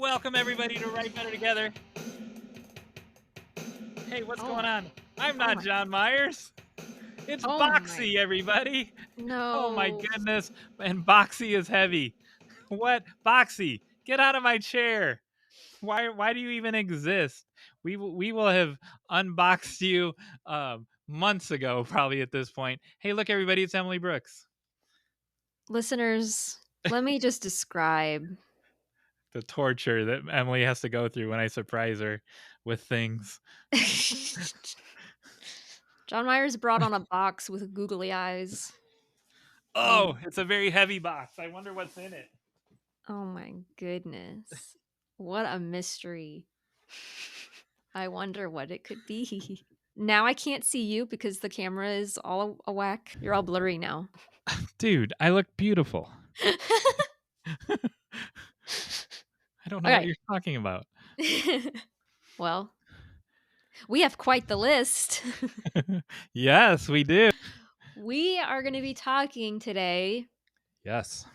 welcome everybody to Write Better Together. Hey, what's going on? I'm not John Myers. It's Boxy, everybody. Oh my No. goodness. And Boxy is heavy. What? Boxy, get out of my chair. Why do you even exist? We will have unboxed you months ago, probably at this point. Hey, look, everybody, it's Emily Brooks. Listeners, let me just describe The torture that Emily has to go through when I surprise her with things. John Myers brought on a box with googly eyes. Oh, it's a very heavy box. I wonder what's in it. Oh my goodness. What a mystery. I wonder what it could be. Now I can't see you because the camera is all a whack. You're all blurry now. Dude, I look beautiful. I don't know what you're talking about. Well, we have quite the list. Yes, we do. We are going to be talking today. Yes.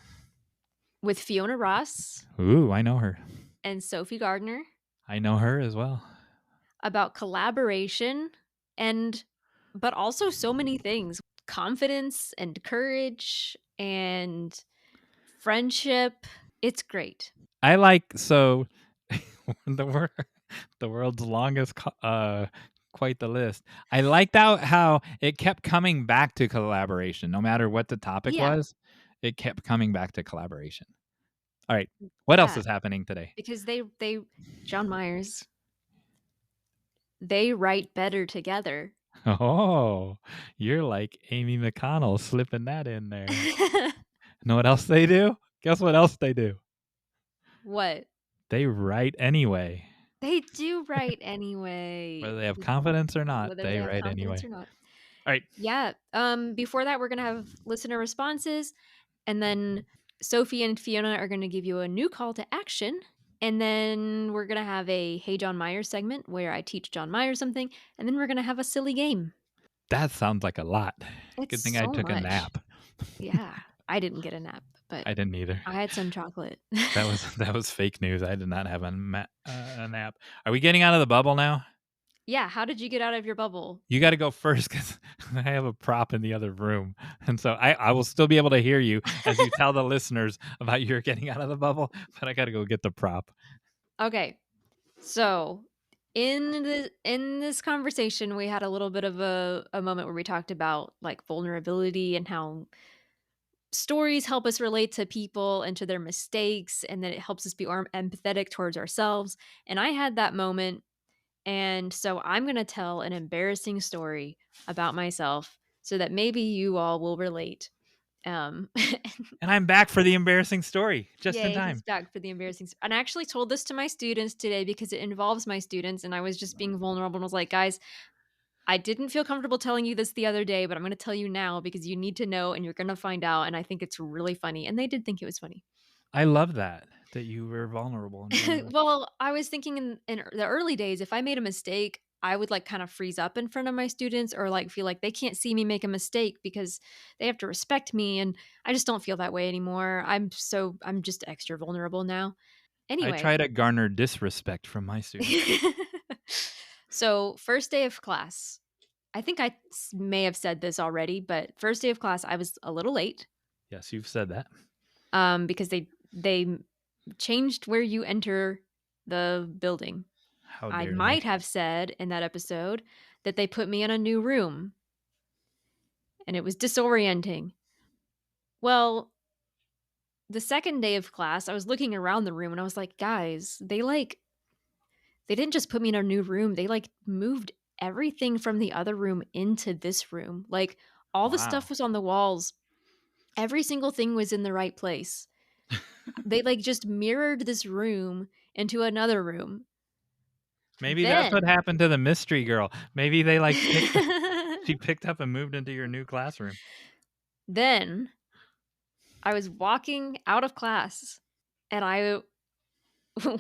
With Fiona Ross. Ooh, I know her. And Sophie Gardiner. I know her as well. About collaboration but also so many things. Confidence and courage and friendship. It's great. I like the world's longest quite the list. I liked how it kept coming back to collaboration no matter what the topic was. It kept coming back to collaboration. All right. What else is happening today? Because they John Myers, they write better together. Oh, you're like Amy McConnell slipping that in there. Know what else they do? Guess what else they do? What? They write anyway. They do write anyway. Whether they have confidence or not, Whether they have write confidence anyway. or not. All right. Yeah. Before that, we're going to have listener responses. And then Sophie and Fiona are going to give you a new call to action. And then we're going to have a Hey John Myers segment where I teach John Myers something. And then we're going to have a silly game. That sounds like a lot. It's Good thing so I took much. a nap. Yeah. I didn't get a nap, but I didn't either. I had some chocolate. That was fake news. I did not have a nap. Are we getting out of the bubble now? Yeah. How did you get out of your bubble? You got to go first because I have a prop in the other room. And so I will still be able to hear you as you tell the listeners about your getting out of the bubble, but I got to go get the prop. Okay. So in this conversation, we had a little bit of a moment where we talked about like vulnerability and how stories help us relate to people and to their mistakes, and then it helps us be empathetic towards ourselves. And I had that moment. And so I'm going to tell an embarrassing story about myself so that maybe you all will relate. And I'm back for the embarrassing story just in time. He's back for the embarrassing story. And I actually told this to my students today because it involves my students. And I was just being vulnerable and was like, guys, I didn't feel comfortable telling you this the other day, but I'm going to tell you now because you need to know and you're going to find out. And I think it's really funny. And they did think it was funny. I love that you were vulnerable. Well, I was thinking in the early days, if I made a mistake, I would like kind of freeze up in front of my students or like feel like they can't see me make a mistake because they have to respect me. And I just don't feel that way anymore. I'm just extra vulnerable now. Anyway. I try to garner disrespect from my students. So first day of class, I think I may have said this already, but first day of class, I was a little late. Yes, you've said that. Because they changed where you enter the building. I might have said in that episode that they put me in a new room and it was disorienting. Well, the second day of class, I was looking around the room and I was like, guys, they didn't just put me in a new room. They like moved everything from the other room into this room. Like all the stuff was on the walls. Every single thing was in the right place. They like just mirrored this room into another room. Maybe that's what happened to the mystery girl. Maybe they like she picked up and moved into your new classroom. Then I was walking out of class and I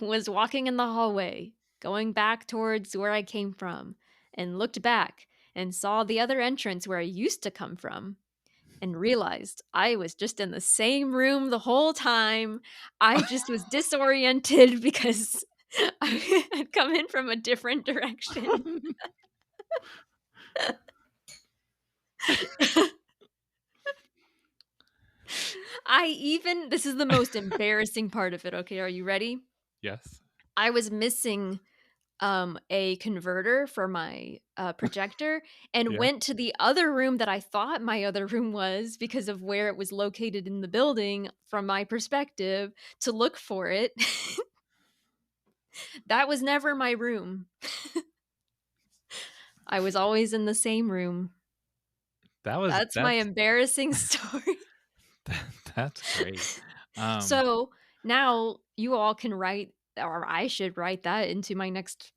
was walking in the hallway, going back towards where I came from, and looked back and saw the other entrance where I used to come from. and realized I was just in the same room the whole time. I just was disoriented because I had come in from a different direction. This is the most embarrassing part of it, okay, are you ready? Yes. I was missing a converter for my, projector and Yeah. went to the other room that I thought my other room was because of where it was located in the building from my perspective to look for it. That was never my room. I was always in the same room. That's my That's embarrassing story. that's great. Um, So, now you all can write or I should write that into my next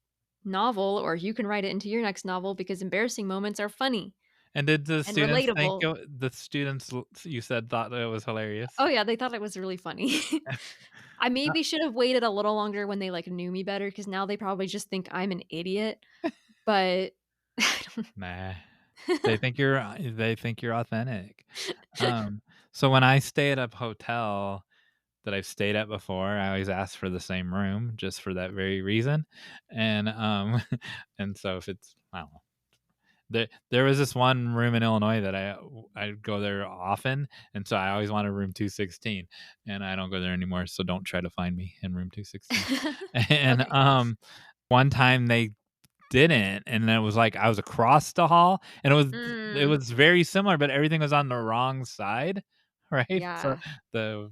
novel, or you can write it into your next novel because embarrassing moments are funny and did the and students think relatable. the students you said thought that it was hilarious? Oh, yeah, they thought it was really funny. I maybe should have waited a little longer when they, like, knew me better because now they probably just think I'm an idiot, but I don't. Nah. They think you're authentic. Um, so when I stay at a hotel that I've stayed at before, I always ask for the same room just for that very reason. And and so if it's I don't know. There was this one room in Illinois that I'd go there often, and so I always wanted room 216, and I don't go there anymore, so don't try to find me in room 216. And Okay. one time they didn't, and then it was like I was across the hall, and it Mm, was very similar, but everything was on the wrong side, right? So yeah. the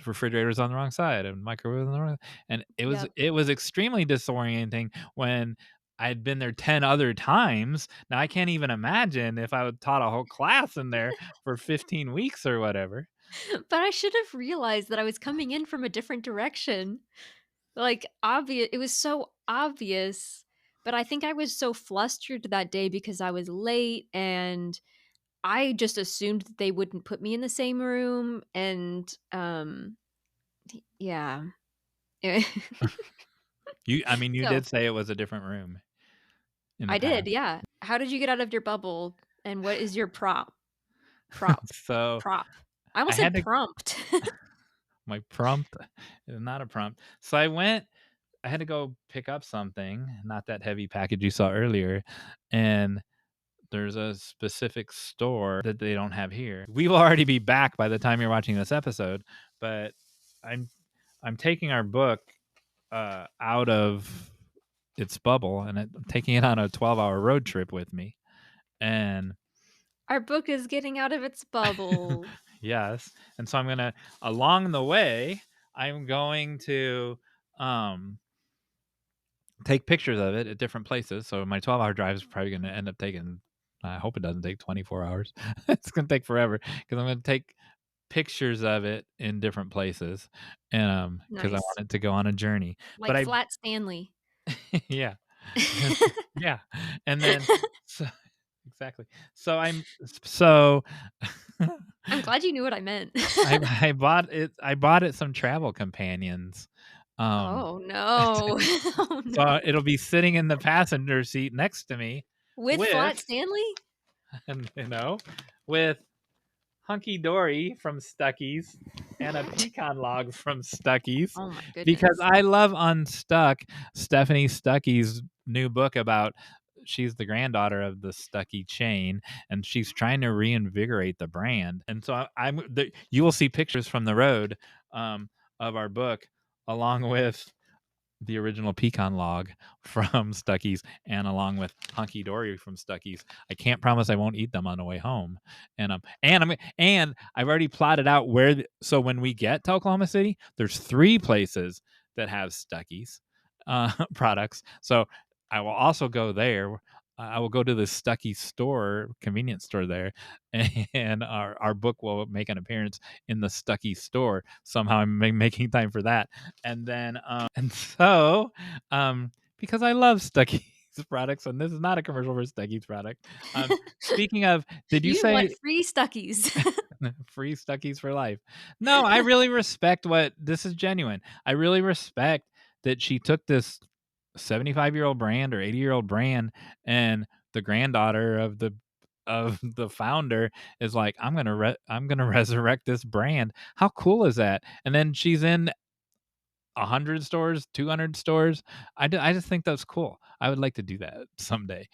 refrigerator was on the wrong side and microwave was on the wrong, and Yep. it was extremely disorienting when I'd been there 10 other times. Now I can't even imagine if I would taught a whole class in there for 15 weeks or whatever. But I should have realized that I was coming in from a different direction. Like, obvious, it was so obvious, but I think I was so flustered that day because I was late and I just assumed that they wouldn't put me in the same room and, yeah. I mean, you So, did say it was a different room in the I did, past. yeah. How did you get out of your bubble, and what is your prop So prop? I I almost had said to prompt. my prompt not a prompt. So I had to go pick up something, not that heavy package you saw earlier, and there's a specific store that they don't have here. We will already be back by the time you're watching this episode, but I'm I'm taking our book out of its bubble and I'm taking it on a 12-hour road trip with me. And Our book is getting out of its bubble. yes, and so I'm going to along the way, I'm going to take pictures of it at different places. So my 12-hour drive is probably going to end up taking, I hope it doesn't take 24 hours. It's going to take forever because I'm going to take pictures of it in different places and because I Nice. want it to go on a journey. But Like Flat Stanley. yeah. Yeah. And then so, exactly. So so I'm glad you knew what I meant. I bought it some travel companions. Um Oh, no. Oh, so no. it'll be sitting in the passenger seat next to me With with Flat Stanley? and with Hunky Dory from Stuckey's and a pecan log from Stuckey's Oh my because goodness. I love Unstuck, Stephanie Stuckey's new book about she's the granddaughter of the Stuckey chain and she's trying to reinvigorate the brand. And so you will see pictures from the road of our book along with the original pecan log from Stuckey's and along with Hunky Dory from Stuckey's. I can't promise I won't eat them on the way home. And I've already plotted out so when we get to Oklahoma City, there's 3 places that have Stuckey's products. So I will also go there. I will go to the Stuckey store, convenience store there, and our book will make an appearance in the Stuckey store. Somehow I'm making time for that. And then and so because I love Stuckey's products, and this is not a commercial for Stuckey's product. Speaking of, did you You want say free Stuckies. free Stuckey's for life? No, I really respect this is genuine. I really respect that she took this 75-year-old brand or 80-year-old brand and the granddaughter of the of the founder is like, I'm gonna resurrect this brand. How cool is that? And then she's in 100 stores, 200 stores. I just think that's cool. I would like to do that someday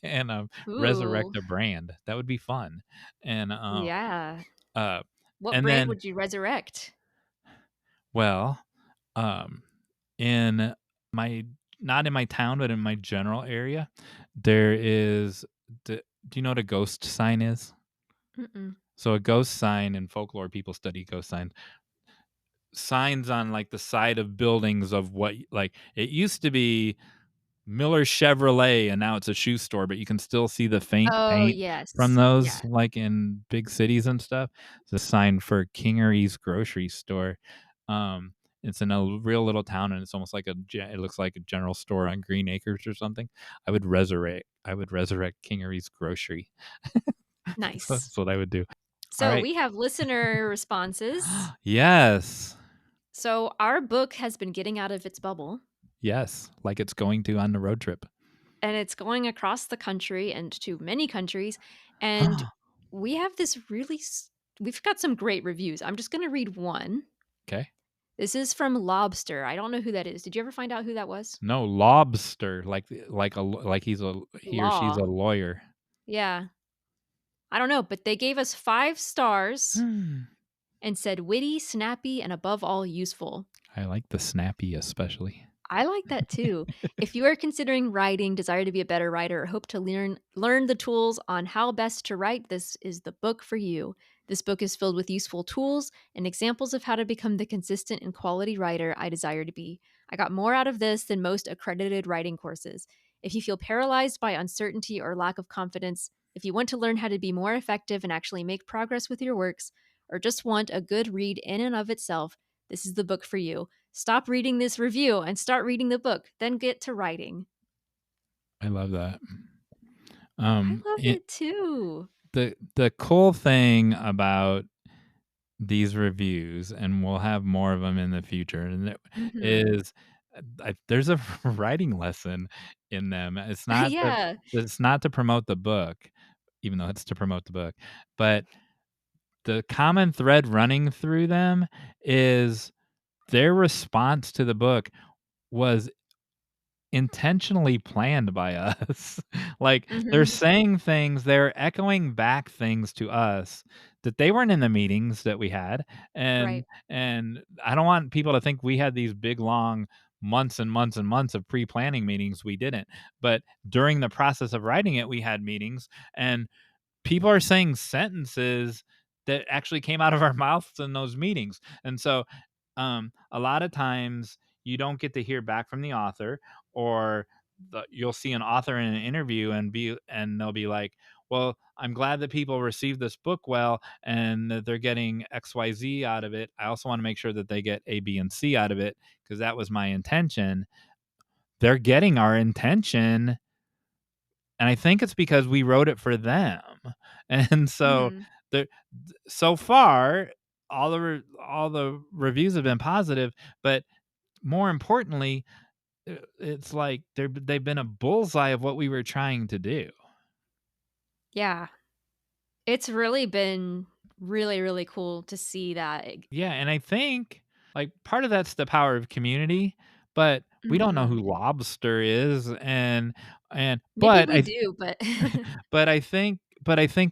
and resurrect Ooh. a brand. That would be fun. And Yeah. uh What and brand then would you resurrect? well, um in my not in my town, but in my general area, there is the do you know what a ghost sign is? Mm-mm. So a ghost sign in folklore, people study ghost signs. Signs on like the side of buildings of what like it used to be Miller Chevrolet and now it's a shoe store, but you can still see the faint Oh, paint from yes. Yeah. those like in big cities and stuff. It's a sign for Kingery's grocery store. Um, it's in a real little town and it's almost like it looks like a general store on Green Acres or something. I would resurrect Kingery's grocery. Nice. That's what I would do. All So right. we have listener responses. Yes. So our book has been getting out of its bubble Yes, like it's going to on the road trip. and it's going across the country and to many countries. And we have this we've got some great reviews. I'm just going to read one. Okay. This is from Lobster. I don't know who that is. Did you ever find out who that was? No, lobster, like he or she's Law. a lawyer. Yeah. I don't know, but they gave us 5 stars Hmm. and said witty, snappy, and above all useful. I like the snappy especially. I like that too. If you are considering writing, desire to be a better writer, or hope to learn the tools on how best to write, this is the book for you. This book is filled with useful tools and examples of how to become the consistent and quality writer I desire to be. I got more out of this than most accredited writing courses. If you feel paralyzed by uncertainty or lack of confidence, if you want to learn how to be more effective and actually make progress with your works, or just want a good read in and of itself, this is the book for you. Stop reading this review and start reading the book, then get to writing. I love that. I love It it too. the cool thing about these reviews, and we'll have more of them in the future, and it Mhm. is there's a writing lesson in them. Yeah. It's not to promote the book, even though it's to promote the book, but the common thread running through them is their response to the book was intentionally planned by us. Like, they're Mhm. saying things, they're echoing back things to us that they weren't in the meetings that we had, Right. and I don't want people to think we had these big, long months and months and months of pre-planning meetings, we didn't, but during the process of writing it, we had meetings, and people are saying sentences that actually came out of our mouths in those meetings. And so a lot of times you don't get to hear back from the author, or you'll see an author in an interview and they'll be like, well, I'm glad that people receive this book well and that they're getting XYZ out of it. I also want to make sure that they get A, B, and C out of it because that was my intention. They're getting our intention, and I think it's because we wrote it for them. And so Mhm. there so far, all the reviews have been positive, but more importantly, it's like they've been a bullseye of what we were trying to do. Yeah. It's really been really, really cool to see that. Yeah, and I think, like, part of that's the power of community, but we don't know Mhm. who Lobster is, and Maybe we do, but but I think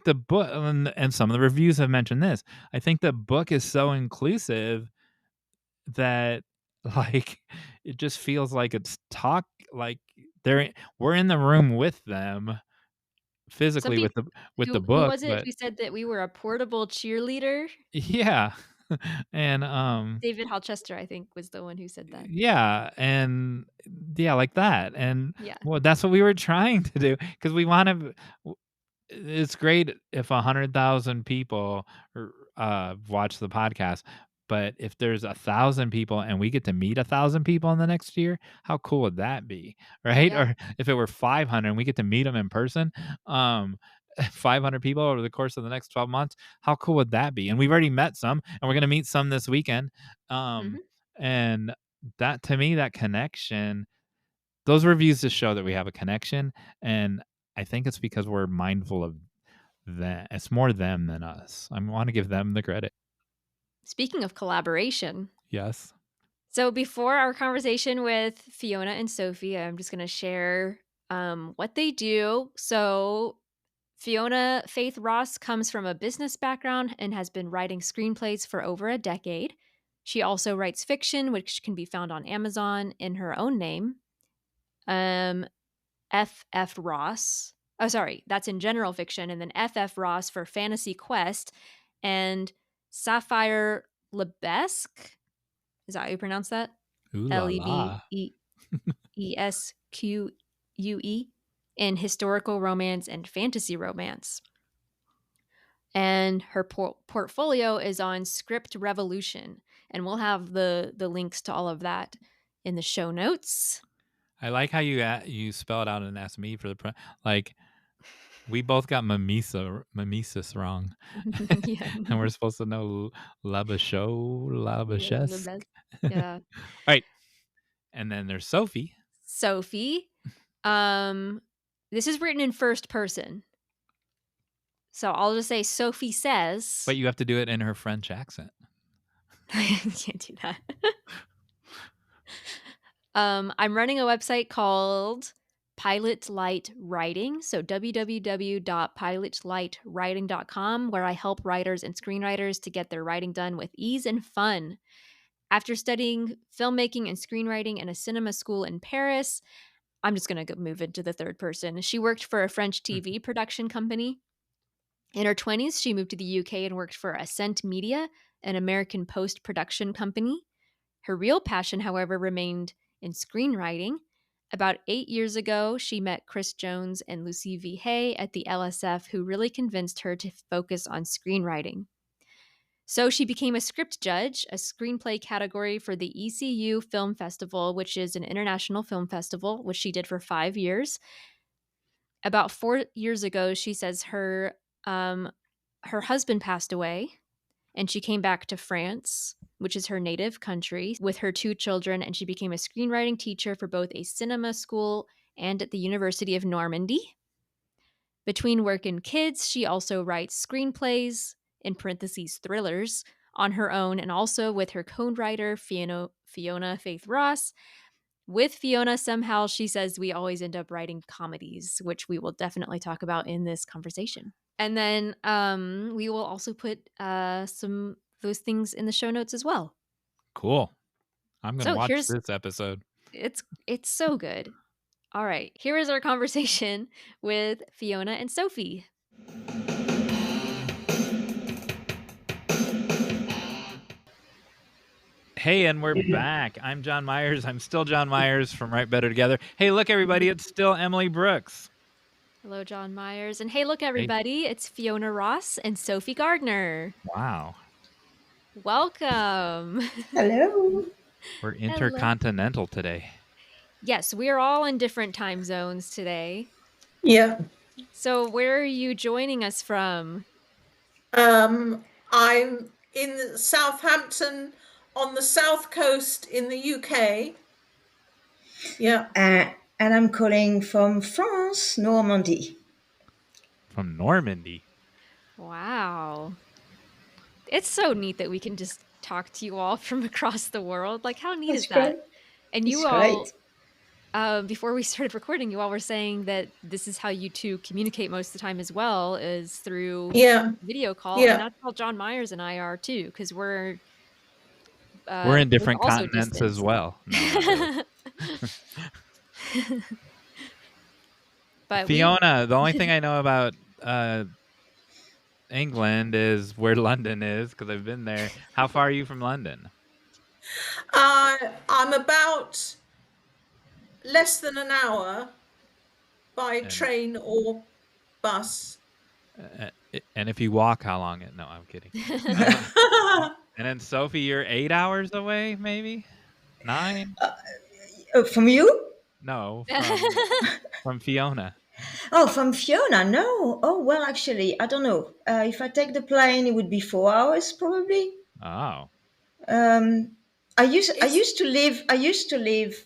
the book, and some of the reviews have mentioned this, I think the book is so inclusive that, like, it just feels like it's like we're in the room with them some physically people with the who book, was it but who said that we were a portable cheerleader? yeah. And, David Holchester, I think, was the one who said that. yeah, and yeah, like that, and, Yeah. well, that's what we were trying to do because we wanna it's great if 100,000 people watch the podcast, but if there's 1,000 people and we get to meet 1,000 people in the next year, how cool would that be, right? Yeah. Or if it were 500 and we get to meet them in person, um, 500 people over the course of the next 12 months, how cool would that be? And we've already met some, and we're gonna meet some this weekend, um, Mhm. and that to me, that connection, those reviews just show that we have a connection, and I think it's because we're mindful of It's more them than us. I want to give them the credit. Speaking of collaboration. Yes. So before our conversation with Fiona and Sophie, I'm just going to share what they do. So Fiona Faith Ross comes from a business background and has been writing screenplays for over a decade. She also writes fiction, which can be found on Amazon in her own name. F.F. Ross. Oh, sorry, that's in general fiction. And then F.F. Ross for Fantasy Quest. And Sapphire Lebesque. Is that how you pronounce that? Ooh la la. Lebesque in historical romance and fantasy romance. And her portfolio is on Script Revolution. And we'll have the links to all of that in the show notes. I like how you spell it out and ask me for the like. We both got mimesis wrong. Yeah. And we're supposed to know Labachesque. Yeah. All right. And then there's Sophie. Sophie. This is written in first person. So I'll just say Sophie says. But you have to do it in her French accent. I can't do that. I'm running a website called Pilot Light Writing. So www.pilotlightwriting.com, where I help writers and screenwriters to get their writing done with ease and fun. After studying filmmaking and screenwriting in a cinema school in Paris, I'm just going to move into the third person. She worked for a French TV production company. In her 20s, she moved to the UK and worked for Ascent Media, an American post-production company. Her real passion, however, remained in screenwriting. About 8 years ago, she met Chris Jones and Lucy V. Hay at the LSF, who really convinced her to focus on screenwriting. So she became a script judge, a screenplay category for the ECU Film Festival, which is an international film festival, which she did for 5 years. About 4 years ago, she says her husband passed away, and she came back to France, which is her native country, with her 2 children, and she became a screenwriting teacher for both a cinema school and at the University of Normandy. Between work and kids, she also writes screenplays, in parentheses thrillers, on her own, and also with her co-writer, Fiona Faith Ross. With Fiona, somehow she says we always end up writing comedies, which we will definitely talk about in this conversation. And then we will also put some those things in the show notes as well. Cool. I'm going to watch this episode. It's so good. All right. Here is our conversation with Fiona and Sophie. Hey, and we're back. I'm John Myers. I'm still John Myers from Write Better Together. Hey, look, everybody. It's still Emily Brooks. Hello, John Myers. And hey, look, everybody. Hey. It's Fiona Ross and Sophie Gardiner. Wow. Welcome. Hello. We're intercontinental today. Yes, we are all in different time zones today. Yeah. So where are you joining us from? I'm in Southampton on the south coast in the UK. Yeah. And I'm calling from France, Normandy. From Normandy? Wow. It's so neat that we can just talk to you all from across the world. Like, how neat is that? Great. And you all, before we started recording, you all were saying that this is how you two communicate most of the time as well, is through video call. Yeah. And that's how John Myers and I are too, because we're in different continents as well. No, but Fiona, the only thing I know about England is where London is, because I've been there. How far are you from London? I'm about less than an hour by train or bus. And if you walk, how long? No, I'm kidding. And then Sophie, you're 8 hours away, maybe 9. From you? No, from Fiona. Oh, from Fiona? No. Oh, well, actually, I don't know. If I take the plane, it would be 4 hours probably. Oh. I used to live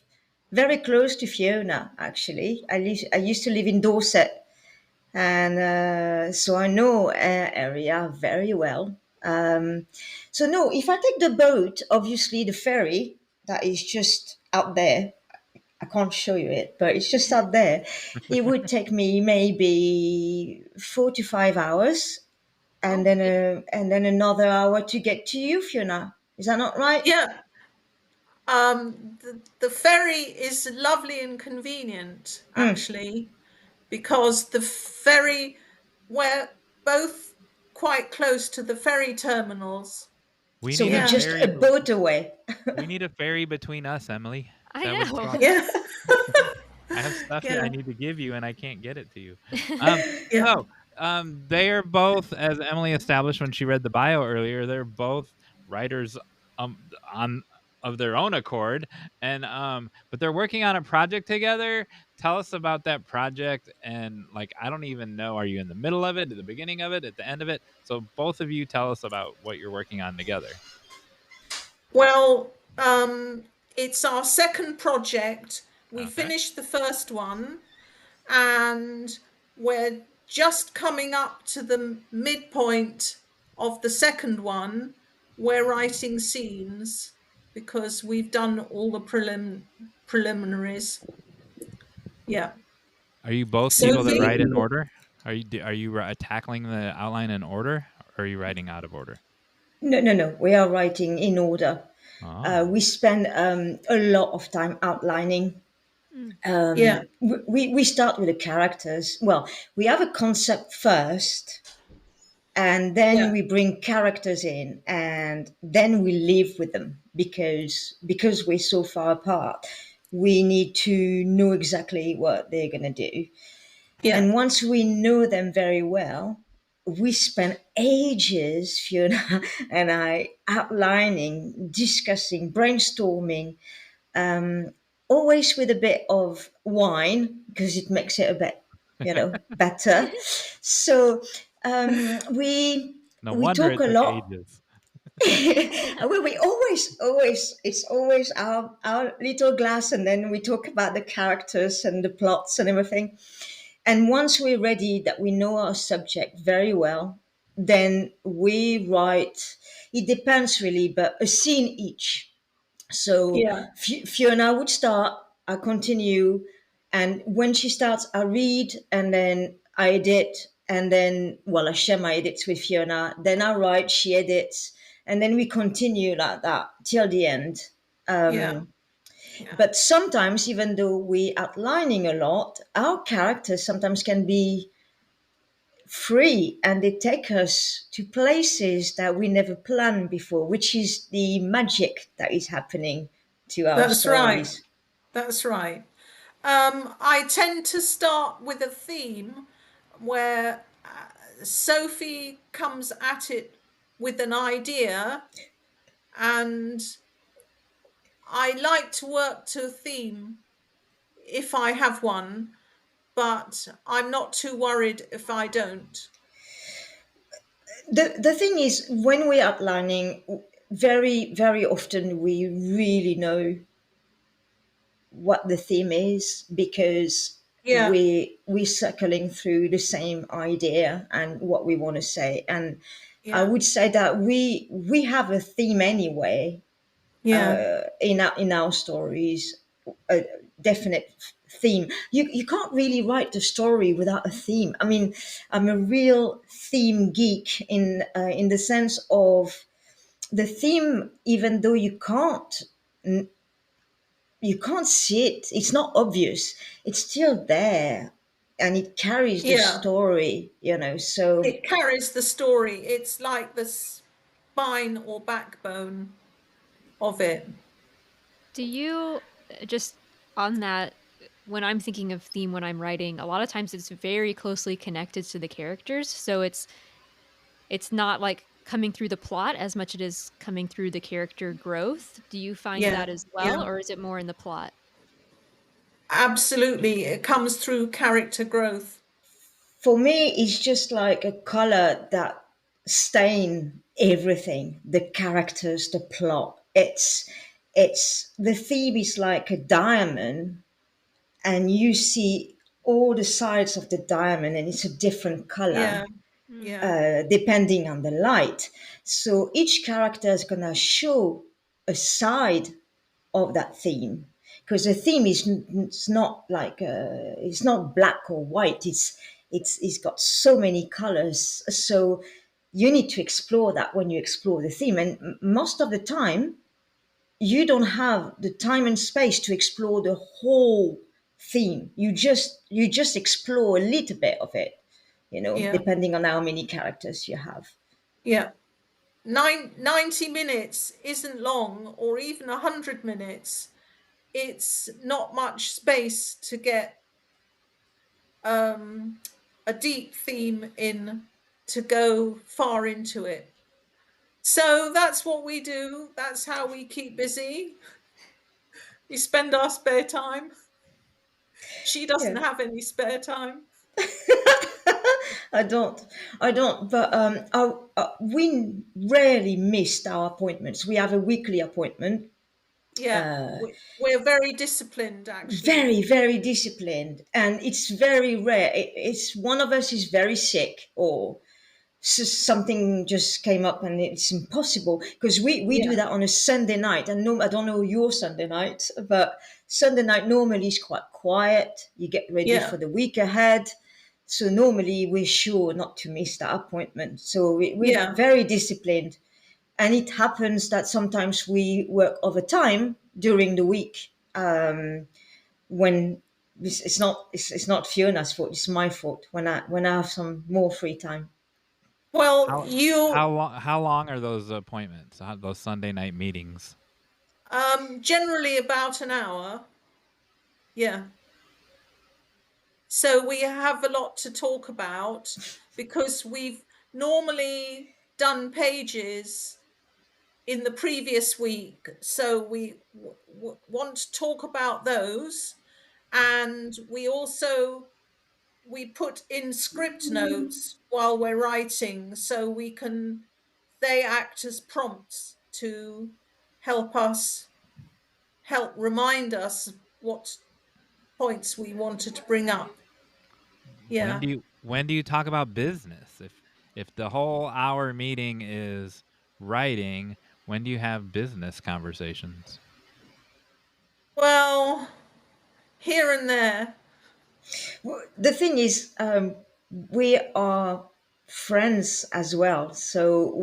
very close to Fiona. Actually, I used to live in Dorset, and so I know area very well. So no, if I take the boat, obviously the ferry that is just out there, I can't show you it, but it's just out there. It would take me maybe 4 to 5 hours, and Oh, then good. another hour to get to you, Fiona. Is that not right? Yeah. The ferry is lovely and convenient, actually, because the ferry, we're both quite close to the ferry terminals. We So need we're a Yeah. just ferry. a boat away. We need a ferry between us, Emily. I That would know. solve. Yeah. I have stuff that I Yeah. need to give you, and I can't get it to you. Um, Yeah. so they are both, as Emily established when she read the bio earlier, they're both writers on of their own accord, and but they're working on a project together. Tell us about that project, and like I don't even know, are you in the middle of it, at the beginning of it, at the end of it? So both of you tell us about what you're working on together. Well, it's our second project. We Okay. finished the first one, and we're just coming up to the midpoint of the second one. We're writing scenes because we've done all the preliminaries. Yeah. Are you both people that Sophie? write in order? Are you tackling the outline in order, or are you writing out of order? No, no, no. We are writing in order. Oh, We spend a lot of time outlining. Mm. Yeah. We start with the characters. Well, we have a concept first, and then Yeah. we bring characters in, and then we live with them because we're so far apart. We need to know exactly what they're gonna do. Yeah. And once we know them very well, we spend ages, Fiona and I, outlining, discussing, brainstorming, always with a bit of wine because it makes it a bit, better. So no we wonder talk it a took lot. ages. We always, it's always our little glass, and then we talk about the characters and the plots and everything. And once we're ready, that we know our subject very well, then we write, it depends really, but a scene each. So Yeah. Fiona would start, I continue, and when she starts, I read, and then I edit, and then, well, I share my edits with Fiona, then I write, she edits, and then we continue like that till the end. Yeah. Um, Yeah. but sometimes, even though we outlining a lot, our characters sometimes can be free, and they take us to places that we never planned before, which is the magic that is happening to our That's right. stories. That's right. I tend to start with a theme where Sophie comes at it with an idea, and I like to work to a theme if I have one, but I'm not too worried if I don't. The thing is, when we're outlining, very often we really know what the theme is because Yeah, we're circling through the same idea and what we want to say. And I yeah, would say that we have a theme anyway yeah, in our stories, a definite theme. You can't really write the story without a theme. I mean, I'm a real theme geek in the sense of the theme, even though you can't see it, it's not obvious, it's still there, and it carries the yeah. story, so It carries the story. It's like the spine or backbone of it. Do you just on that when I'm thinking of theme when I'm writing, a lot of times it's very closely connected to the characters, so it's not like coming through the plot as much it is coming through the character growth. Do you find Yeah, that as well, yeah. or is it more in the plot? Absolutely. It comes through character growth. for me it's just like a color that stain everything, the characters, the plot. It's the theme is like a diamond, and you see all the sides of the diamond, and it's a different color. Yeah. Depending on the light. So each character is going to show a side of that theme, because the theme is it's not like it's not black or white. It's got so many colors. So you need to explore that when you explore the theme, and most of the time you don't have the time and space to explore the whole theme. You just explore a little bit of it, Yeah. depending on how many characters you have. Yeah. 90 minutes isn't long, or even 100 minutes. It's not much space to get a deep theme in, to go far into it. So that's what we do. That's how we keep busy. We spend our spare time. She doesn't Yeah. have any spare time. I don't. I don't. But we rarely missed our appointments. We have a weekly appointment. Yeah. We're very disciplined, actually. Very, very disciplined, and it's very rare. It's one of us is very sick, or something just came up and it's impossible, because we do Yeah. that on a Sunday night. And no, I don't know your Sunday night, but Sunday night normally is quite quiet. You get ready Yeah. for the week ahead. So normally we're sure not to miss that appointment. So we're Yeah. very disciplined. And it happens that sometimes we work overtime during the week, when it's not Fiona's fault, it's my fault when I have some more free time. Well, How you how long are those appointments? Those Sunday night meetings? generally about an hour. Yeah. So we have a lot to talk about, because we've normally done pages in the previous week. So we want to talk about those. And we put in script notes while we're writing, so they act as prompts to help us, help remind us what points we wanted to bring up. Yeah. When do you talk about business? If the whole hour meeting is writing, when do you have business conversations? Well, here and there. The thing is, we are friends as well. So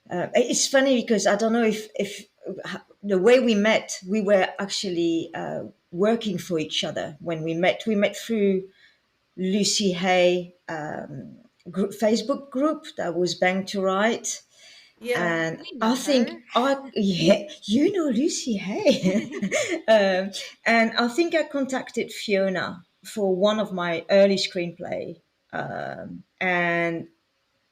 it's funny because I don't know if the way we met, we were actually working for each other when we met. We met through Lucy Hay Facebook group that was Bang to Write. Yeah. And We I know think her. yeah, you know Lucy Hay. And I think I contacted Fiona for one of my early screenplay, and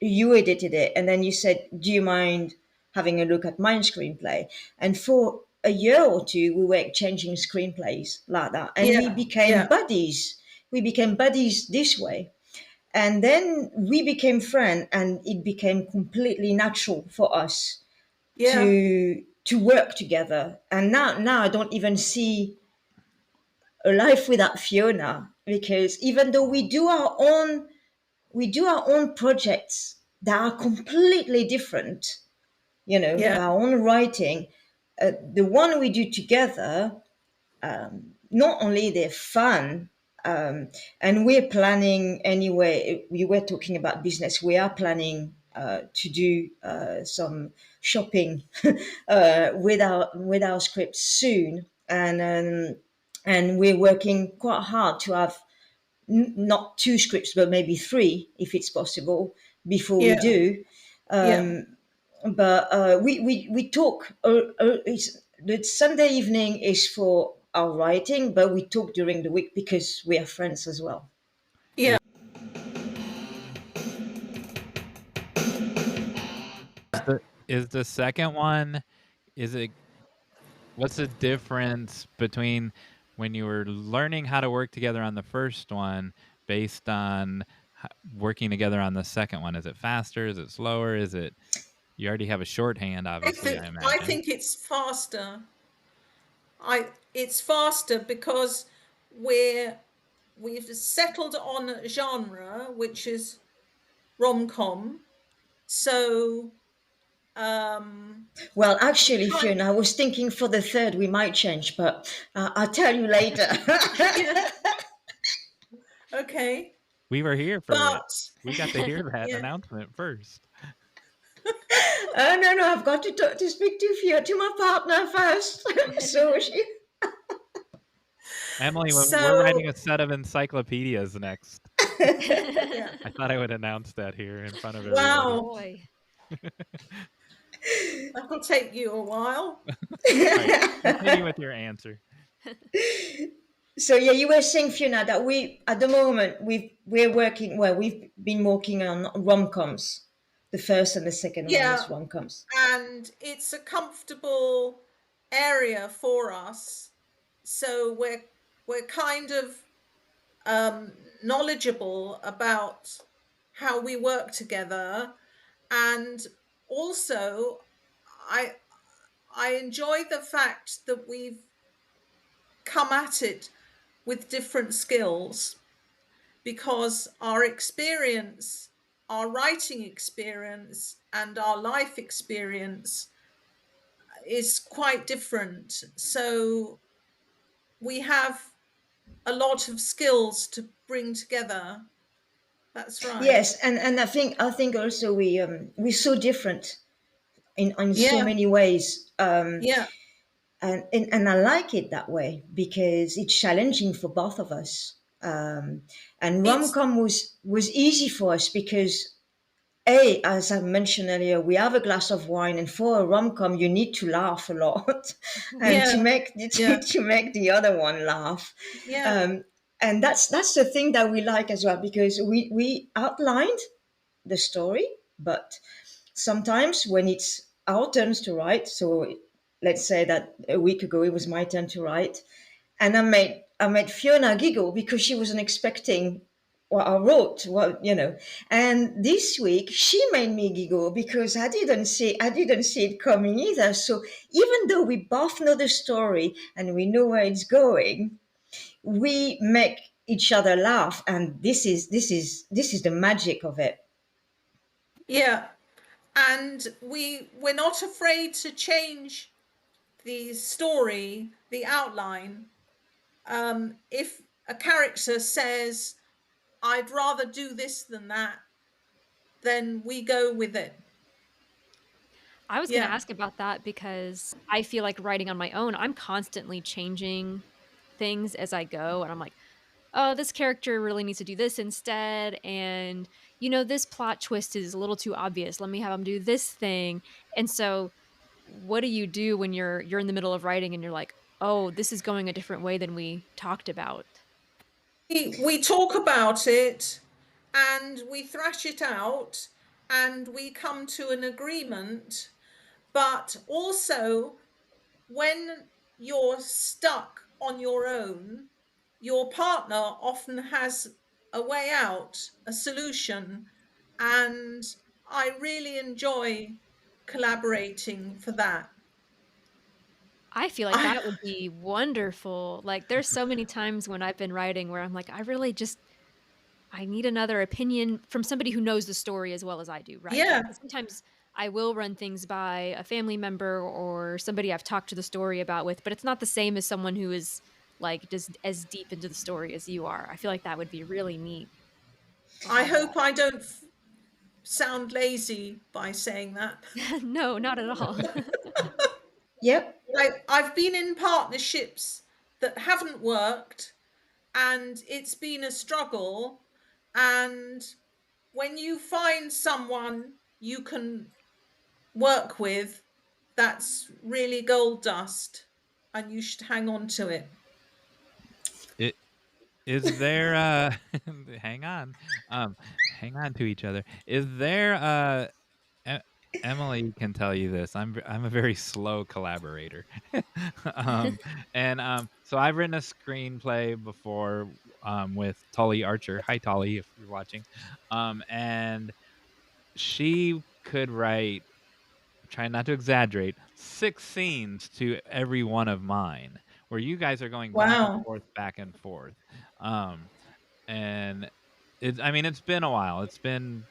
you edited it, and then you said, "Do you mind having a look at my screenplay?" And for a year or two, we were exchanging screenplays like that, and we Yeah. became Yeah. buddies. We became buddies this way, and then we became friends, and it became completely natural for us Yeah. to work together. And now I don't even see a life without Fiona, because even though we do our own projects that are completely different, Yeah. our own writing, the one we do together, not only they're fun, and we're planning anyway. We were talking about business. We are planning to do some shopping with our script soon, and we're working quite hard to have not two scripts but maybe three if it's possible before we Yeah. do. Yeah. But we talk. The Sunday evening is for our writing, but we talk during the week because we are friends as well. Yeah. Is the second one, is it what's the difference between when you were learning how to work together on the first one based on working together on the second one? Is it faster? Is it slower? Is it, you already have a shorthand, obviously, I I imagine. think it's faster. It's faster because we're we've settled on a genre, which is rom-com. So, well, actually, Fiona, I was thinking for the third we might change, but I'll tell you later. yeah, okay. We were here for it. But We got to hear that yeah, announcement first. No, I've got to speak to Fiona, to my partner first. So she. Emily, we're so writing a set of encyclopedias next. yeah. I thought I would announce that here in front of everybody. Wow, Boy. that'll take you a while. All right, continue with your answer. So yeah, you were saying, Fiona, that we at the moment we've been working on rom-coms. The first and the second one Yeah, is rom-coms. and it's a comfortable area for us. So we're kind of knowledgeable about how we work together, and also I I enjoy the fact that we've come at it with different skills, because our experience, our writing experience, and our life experience is quite different. So we have a lot of skills to bring together. That's right. Yes, and I think also we're so different in so Yeah, many ways. yeah. And I like it that way because it's challenging for both of us. And It's rom-com was easy for us because as I mentioned earlier, we have a glass of wine, and for a rom-com, you need to laugh a lot, and yeah, yeah, to make the other one laugh. yeah, Um, and that's the thing that we like as well, because we outlined the story, but sometimes when it's our turns to write, so let's say that a week ago it was my turn to write, and I made Fiona giggle because she wasn't expecting what I wrote. And this week she made me giggle because I didn't see it coming either. So even though we both know the story and we know where it's going, we make each other laugh, and this is the magic of it. yeah. And we're not afraid to change the story, the outline. If a character says, "I'd rather do this than that," then we go with it. I was going to Yeah, ask about that because I feel like writing on my own, I'm constantly changing things as I go. And I'm like, oh, this character really needs to do this instead. And, this plot twist is a little too obvious. Let me have them do this thing. And so, what do you do when you're in the middle of writing and you're like, oh, this is going a different way than we talked about? we talk about it and we thrash it out and we come to an agreement. But also, when you're stuck on your own, your partner often has a way out, a solution. And I really enjoy collaborating for that. I feel like I, that would be wonderful. Like, there's so many times when I've been writing where I'm like, I need another opinion from somebody who knows the story as well as I do, right? yeah, Because sometimes I will run things by a family member or somebody I've talked to the story about with, but it's not the same as someone who is like just as deep into the story as you are. I feel like that would be really neat to I have hope I don't sound lazy by saying that. that. No, not at all. Yep. I've been in partnerships that haven't worked, and it's been a struggle. And when you find someone you can work with, that's really gold dust, and you should hang on to it. It is there hang on. Hang on to each other. Is there E Emily can tell you this. I'm a very slow collaborator. um, so I've written a screenplay before with Tully Archer. Hi Tully, if you're watching. And she could write, trying not to exaggerate, 6 scenes to every one of mine, where you guys are going back and Wow. forth, back and forth. Um, and it's been a while. It's been,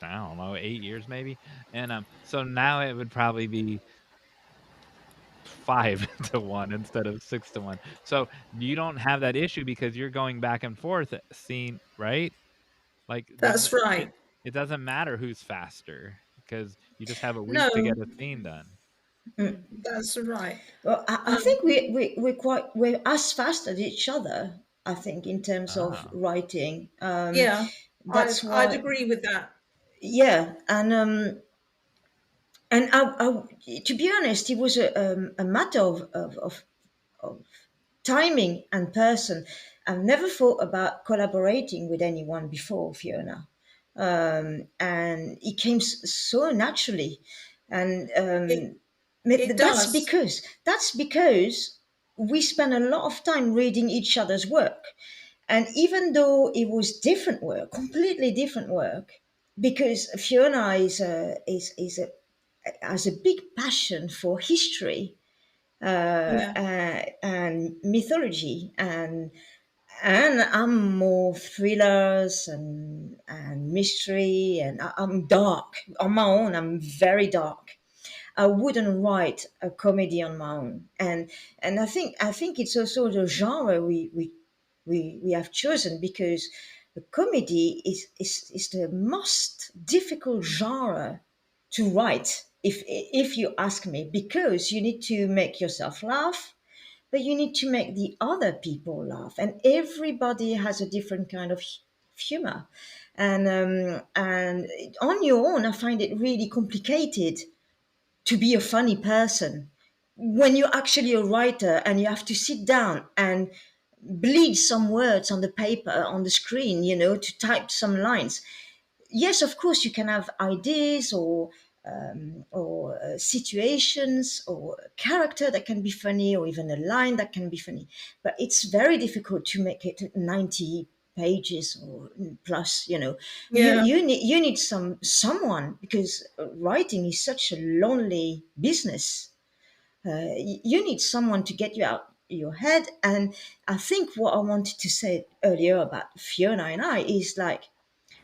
I don't know, 8 years maybe, and, so now it would probably be 5 to 1 instead of 6 to 1. So, you don't have that issue because you're going back and forth seeing, right? Like, there's That's right. it doesn't matter who's faster because you just have a week to get No, a scene done. that's right. Well, I Um, think we're as fast as each other. I think in terms of Ah, writing, yeah, that's I'd why. agree with that. Yeah, and to be honest, it was a matter of timing and person. I've never thought about collaborating with anyone before, Fiona, and it came so naturally, and It it that's does. because we spent a lot of time reading each other's work, and even though it was different work, completely different work, because Fiona is a has a big passion for history Yeah, and mythology, and I'm more thrillers and mystery, and I'm dark on my own. I'm very dark. I wouldn't write a comedy on my own, and I think it's also the genre we have chosen, because the comedy is the most difficult genre to write, if you ask me, because you need to make yourself laugh, but you need to make the other people laugh, and everybody has a different kind of humor, and on your own I find it really complicated to be a funny person when you're actually a writer and you have to sit down and bleed some words on the paper on the screen, to type some lines. Yes, of course, you can have ideas or situations or a character that can be funny, or even a line that can be funny, but it's very difficult to make it 90 pages or plus. you yeah, you need you need someone, because writing is such a lonely business. You need someone to get you out your head. And I think what I wanted to say earlier about Fiona and I is, like,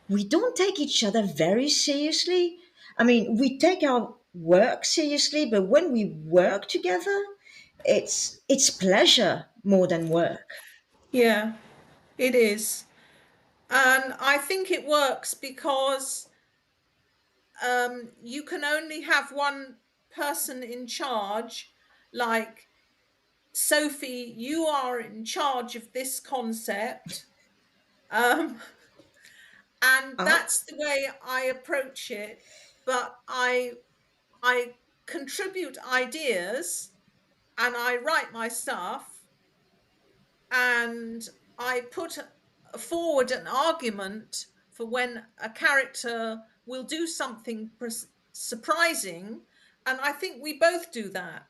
we don't take each other very seriously. I mean, we take our work seriously, but when we work together, it's pleasure more than work. yeah, it is. And I think it works because you can only have one person in charge. Like, Sophie, you are in charge of this concept. Um, and I, that's the way I approach it. But I contribute ideas and I write my stuff and I put forward an argument for when a character will do something surprising, and I think we both do that.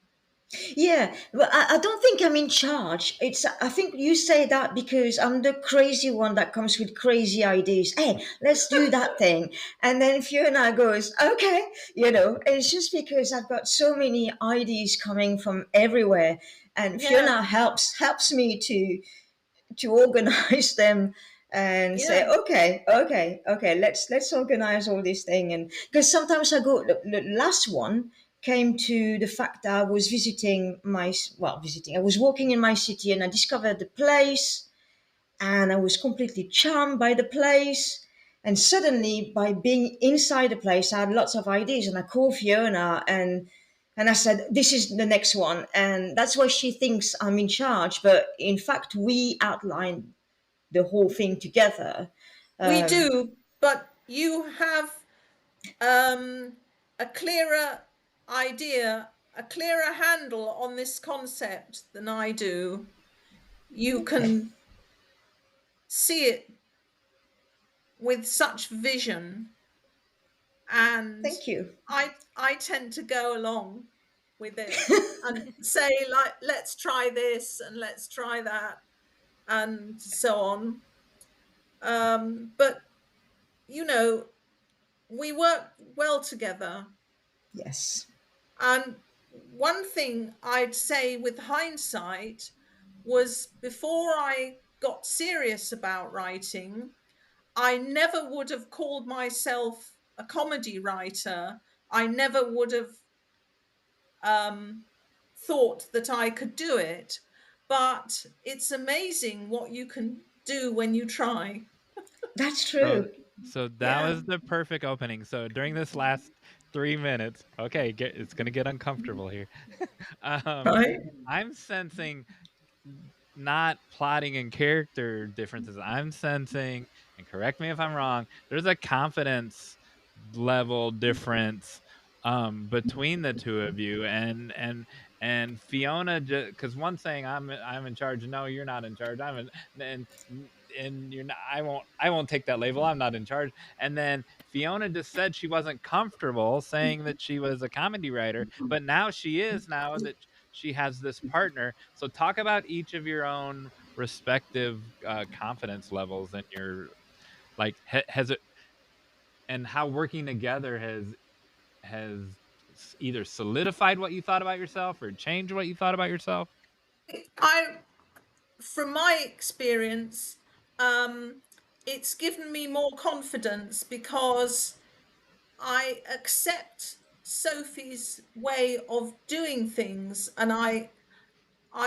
Yeah, but I don't think I'm in charge. I think you say that because I'm the crazy one that comes with crazy ideas. Hey, let's do that thing. And then Fiona goes, okay. It's just because I've got so many ideas coming from everywhere. And Yeah, Fiona helps me to organize them and say, yeah. okay, let's organize all this thing. And because sometimes the last one came to the fact that I was visiting, I was walking in my city and I discovered the place, and I was completely charmed by the place. And suddenly, by being inside the place, I had lots of ideas, and I called Fiona and I said, "This is the next one," and that's why she thinks I'm in charge. But in fact, we outlined the whole thing together. We Um, do, but you have um, a clearer idea, a clearer handle on this concept than I do. You okay, can see it with such vision, and thank you. I tend to go along with it and say, like, let's try this and let's try that and so on. But you know, we work well together. Yes, And one thing I'd say with hindsight was, before I got serious about writing, I never would have called myself a comedy writer. I never would have thought that I could do it. But it's amazing what you can do when you try. That's So true. so that Yeah. was the perfect opening. So during this last 3 minutes, okay, it's gonna get uncomfortable here. Um, Right. I'm sensing not plotting and character differences. I'm sensing, and correct me if I'm wrong, there's a confidence level difference between the two of you, and Fiona, because one saying I'm in charge, no, you're not in charge, I'm in, and you're not, I won't take that label, I'm not in charge. And then Fiona just said she wasn't comfortable saying that she was a comedy writer, but now she is, now that she has this partner. So talk about each of your own respective confidence levels and your, like, has it, and how working together has either solidified what you thought about yourself or changed what you thought about yourself. I, from my experience, it's given me more confidence because I accept Sophie's way of doing things, and I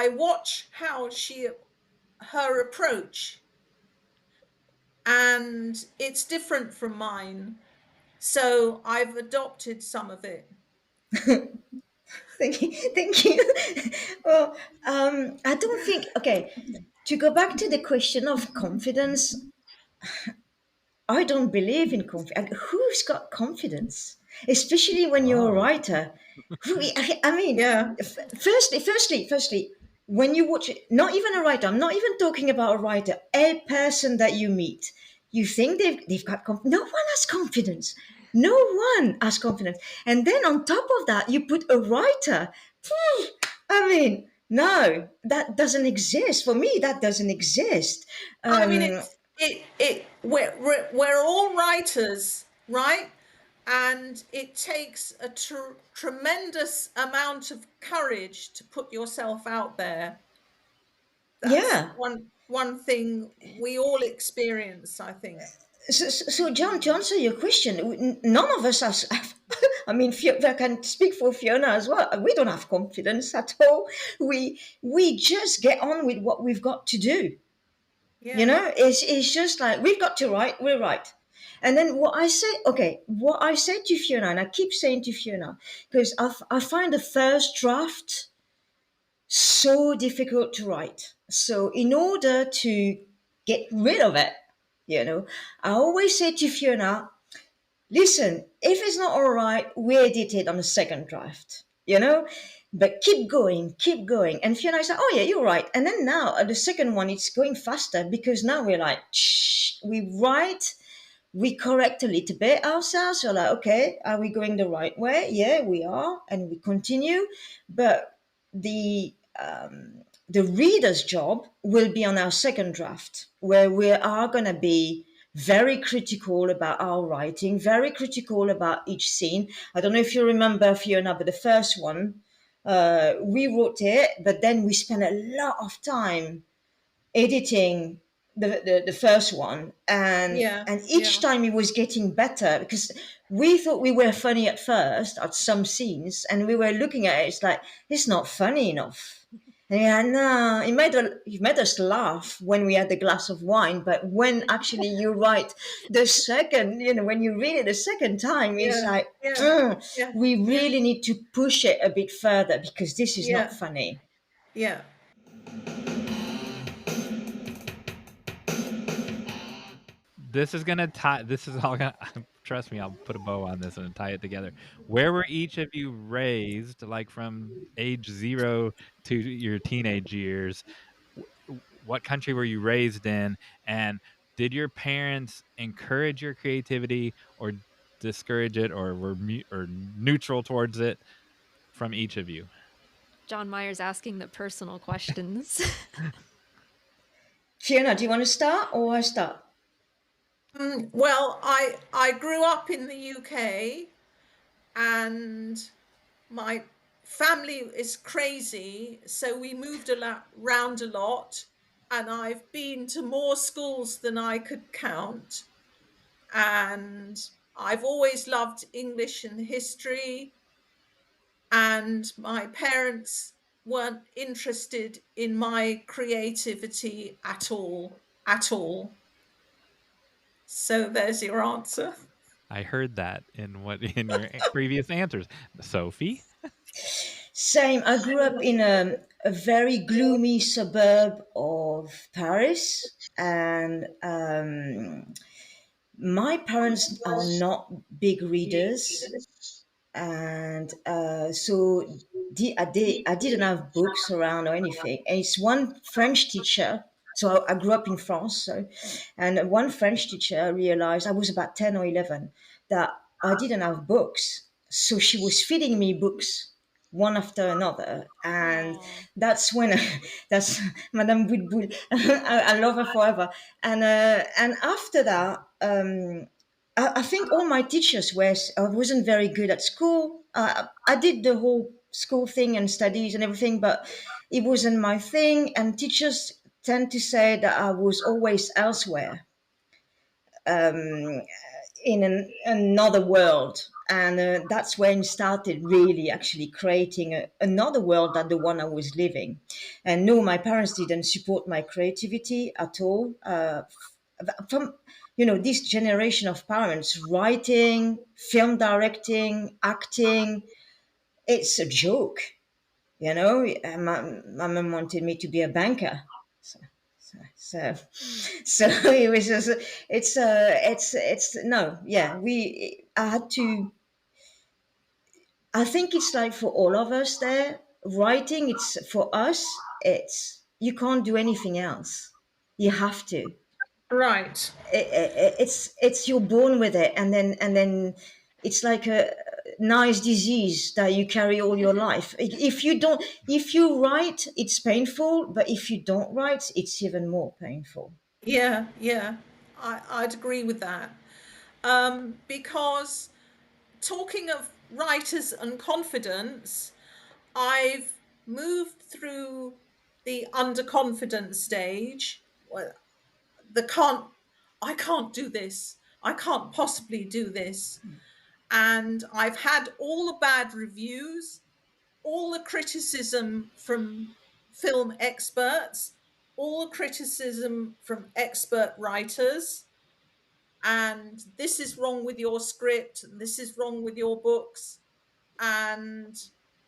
watch how her approach, and it's different from mine. So I've adopted some of it. Thank you. Thank you. Well, I don't think, okay, to go back to the question of confidence, I don't believe in confidence. Who's got confidence? Especially when you're a Oh, writer. I mean, Yeah. firstly, when you watch it, not even a writer, I'm not even talking about a writer, a person that you meet, you think they've got confidence. No one has confidence. No one has confidence. And then on top of that, you put a writer. Phew, I mean, no, that doesn't exist. For me, that doesn't exist. I mean, Um, we're all writers, right? And it takes a tremendous amount of courage to put yourself out there. That's yeah. one thing we all experience, I think. So, John, to answer your question, none of us has. I mean, I can speak for Fiona as well. We don't have confidence at all. We just get on with what we've got to do. You Yeah. know, it's just like we've got to write. We're right. And then what I said to Fiona, and I keep saying to Fiona, because I find the first draft so difficult to write. So in order to get rid of it, I always say to Fiona, listen, if it's not all right, we edit it on the second draft. But keep going, keep going. And Fiona is like, oh yeah, you're right. And then now the second one, it's going faster because now we're like, shh, we write, we correct a little bit ourselves. We're like, okay, are we going the right way? Yeah, we are. And we continue. But the the reader's job will be on our second draft, where we are going to be very critical about our writing, very critical about each scene. I don't know if you remember, Fiona, but the first one, we wrote it, but then we spent a lot of time editing the first one, and Yeah. each Yeah. time it was getting better because we thought we were funny at first at some scenes, and we were looking at it, it's like it's not funny enough. Yeah, no, it made us laugh when we had a glass of wine, but when actually you write the second, when you read it the second time, it's Yeah. like, Yeah. "Ugh, Yeah. we Yeah. really need to push it a bit further because this is not Yeah. funny." Yeah. this is gonna tie. This is all gonna. Trust me, I'll put a bow on this and tie it together. Where were each of you raised, like from age 0 to your teenage years? What country were you raised in? And did your parents encourage your creativity or discourage it, or were or neutral towards it from each of you? John Myers asking the personal questions. Fiona, do you want to start or I start? Well, I grew up in the UK, and my family is crazy, so we moved around a lot. and I've been to more schools than I could count. And I've always loved English and history. And my parents weren't interested in my creativity at all, at all. So there's your answer. I heard that in your previous answers, Sophie. Same. I grew up in a very gloomy suburb of Paris, and my parents are not big readers, and so I didn't have books around or anything. And it's one French teacher. So I grew up in France, so, and one French teacher realized I was about 10 or 11 that I didn't have books. So she was feeding me books one after another, and Oh, that's when that's Madame Boudboul. I love her forever. And after that, I think all my teachers were. I wasn't very good at school. I did the whole school thing and studies and everything, but it wasn't my thing. And teachers tend to say that I was always elsewhere, in another world. And that's when started really actually creating another world than the one I was living. And no, my parents didn't support my creativity at all. From this generation of parents, writing, film directing, acting, it's a joke. My mom wanted me to be a banker. So, so, mm, so it was just, it's no, yeah, I had to, I think it's like for all of us there, writing, it's for us, you can't do anything else. You have to. Right. It's you're born with it, and then it's like a nice disease that you carry all your life. If you write, it's painful, but if you don't write, it's even more painful. Yeah, yeah. I'd agree with that. Because talking of writers and confidence, I've moved through the underconfident stage. Well, the can't, I can't do this. I can't possibly do this. And I've had all the bad reviews, all the criticism from film experts, all the criticism from expert writers. And this is wrong with your script, and this is wrong with your books. And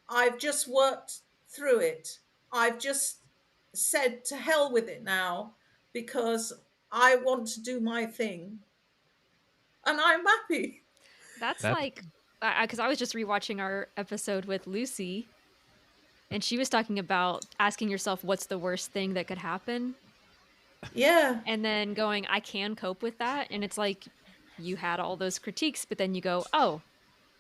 I've just worked through it. I've just said to hell with it now because I want to do my thing and I'm happy. that's That's like because I was just rewatching our episode with Lucy, and she was talking about asking yourself what's the worst thing that could happen, Yeah, and then going, I can cope with that. And it's like you had all those critiques, but then you go, oh,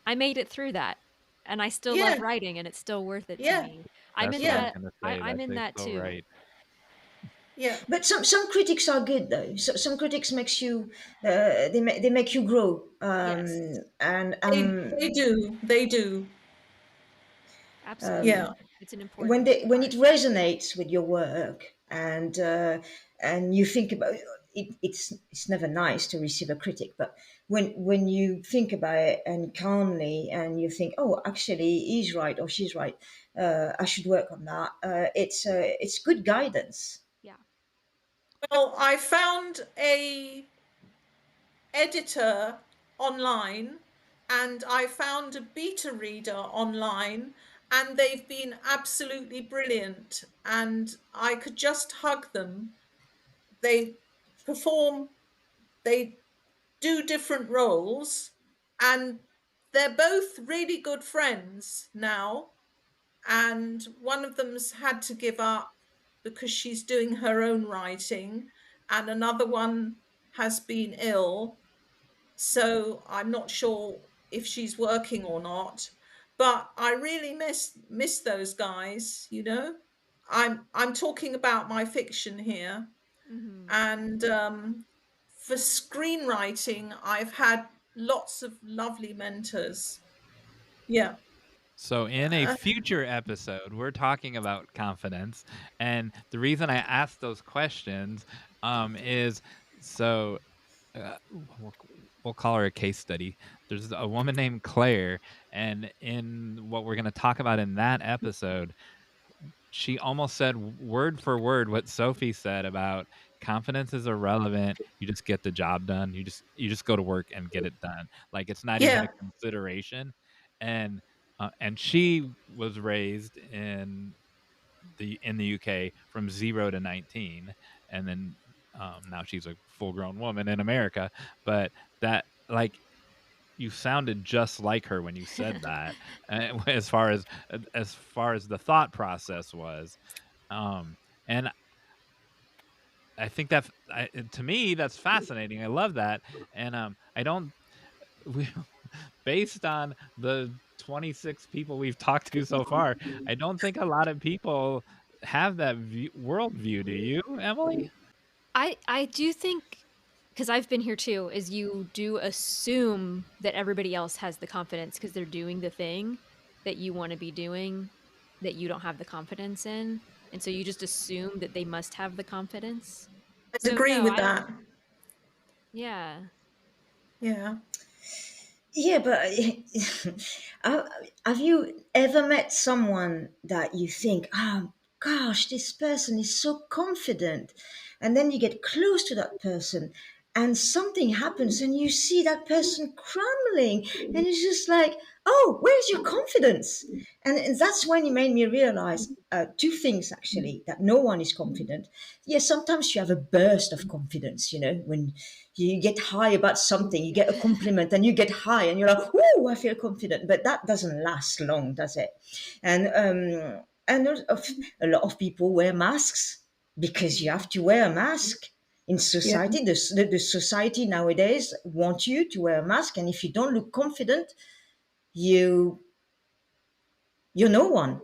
I made it through that, and I still love yeah, writing, and it's still worth it to yeah, me. I'm that's in what I was yeah, that. gonna say. I'm That's in that so too. right. yeah. But some critics are good though. Some critics makes you, they make you grow. Yes, And They do. They do. absolutely. Yeah, It's an when important when it part. resonates with your work, and you think about it, it's never nice to receive a critic, but when you think about it and calmly, and you think, oh, actually he's right or she's right, I should work on that. It's good guidance. Yeah. well, I found a editor online and I found a beta reader online, and they've been absolutely brilliant and I could just hug them. They perform, they do different roles, and they're both really good friends now. And one of them's had to give up because she's doing her own writing, and another one has been ill. So I'm not sure if she's working or not. But I really miss those guys, you know. I'm talking about my fiction here. Hmm. And for screenwriting, I've had lots of lovely mentors. Yeah. So in a future episode, we're talking about confidence, and the reason I asked those questions is so we'll call her a case study. There's a woman named Claire, and in what we're going to talk about in that episode, she almost said word for word what Sophie said about confidence is irrelevant. You just get the job done. You just go to work and get it done. Like it's not even a Yeah. consideration. And she was raised in the UK from 0 to 19, and then now she's a full grown woman in America. But that like you sounded just like her when you said that, as far as the thought process was, and I think to me that's fascinating. I love that, and I don't. We, based on the 26 people we've talked to so far, I don't think a lot of people have that worldview. Do you, Emily? I do think, because I've been here too, is you do assume that everybody else has the confidence because they're doing the thing that you want to be doing that you don't have the confidence in. And so you just assume that they must have the confidence. I So agree no, with I don't. that. Yeah. Yeah. Yeah, but uh, have you ever met someone that you think, oh gosh, this person is so confident, and then you get close to that person, and something happens, and you see that person crumbling, and it's just like, oh, where's your confidence? And that's when it made me realize two things actually: that no one is confident. Yes, sometimes you have a burst of confidence, when you get high about something, you get a compliment and you get high and you're like, oh, I feel confident. But that doesn't last long, does it? And a lot of people wear masks because you have to wear a mask in Yeah. society. The society nowadays wants you to wear a mask, and if you don't look confident, you you're no one.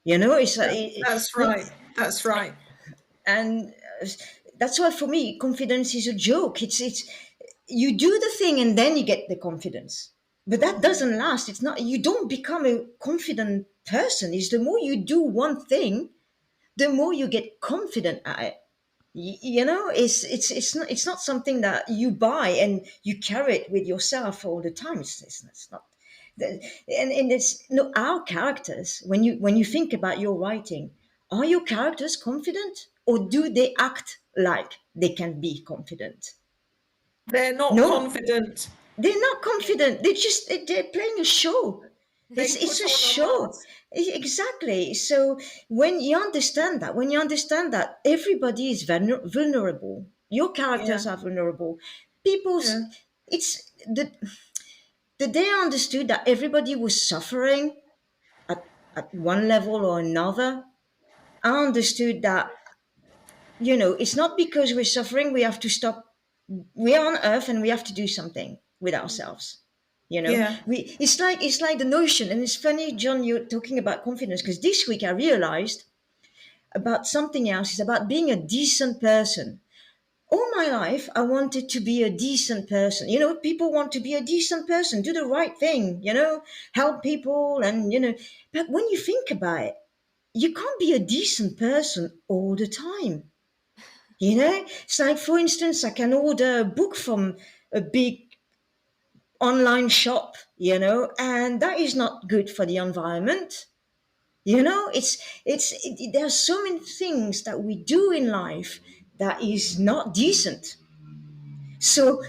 It's That's right. That's right. and that's why for me confidence is a joke. It's you do the thing and then you get the confidence, but that doesn't last. It's not, you don't become a confident person. It's the more you do one thing, the more you get confident at it. It's not something that you buy and you carry it with yourself all the time. It's not and it's no, our characters, when you think about your writing, are your characters confident, or do they act like they can be confident? They're not No, confident. they're not confident. They're playing a show. They It's put a on a show. mask. Exactly. So when you understand that everybody is vulnerable, your Yeah. characters are vulnerable. People's Yeah. it's the day I understood that everybody was suffering at one level or another. I understood that it's not because we're suffering we have to stop. We're on earth and we have to do something with ourselves. Yeah. It's like the notion, and it's funny, John, you're talking about confidence, because this week I realized about something else. It's about being a decent person. All my life I wanted to be a decent person. People want to be a decent person, do the right thing, help people, and but when you think about it, you can't be a decent person all the time. It's like, for instance, I can order a book from a big online shop, and that is not good for the environment. There are so many things that we do in life that is not decent. So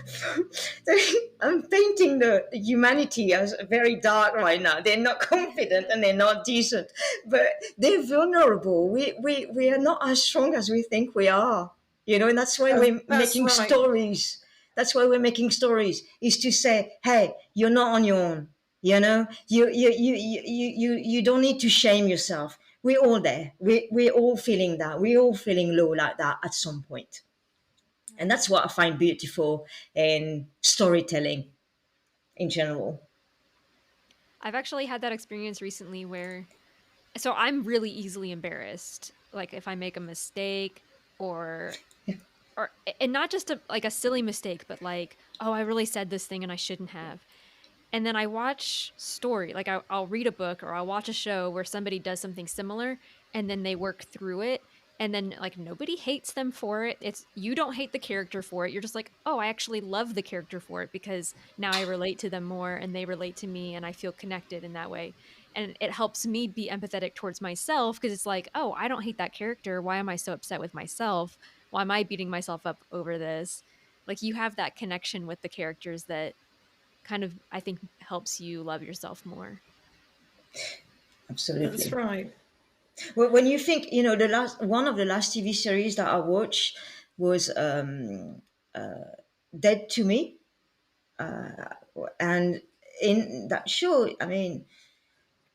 I'm painting the humanity as very dark right now. They're not confident and they're not decent, but they're vulnerable. We are not as strong as we think we are, and that's why we're That's making right. stories. That's why we're making stories, is to say, hey, you're not on your own. You don't need to shame yourself. We're all there. We're all feeling that. We're all feeling low like that at some point. And that's what I find beautiful in storytelling in general. I've actually had that experience recently where, so I'm really easily embarrassed. Like if I make a mistake or and not just like a silly mistake, but like, oh, I really said this thing and I shouldn't have. And then I watch story, like I'll read a book or I'll watch a show where somebody does something similar and then they work through it. And then like nobody hates them for it. It's you don't hate the character for it. You're just like, oh, I actually love the character for it because now I relate to them more and they relate to me and I feel connected in that way. And it helps me be empathetic towards myself because it's like, oh, I don't hate that character. Why am I so upset with myself? Why am I beating myself up over this? Like you have that connection with the characters that kind of, I think, helps you love yourself more. That's Absolutely. right. Well, when you think, the one of the last TV series that I watched was Dead to Me, and in that show, I mean,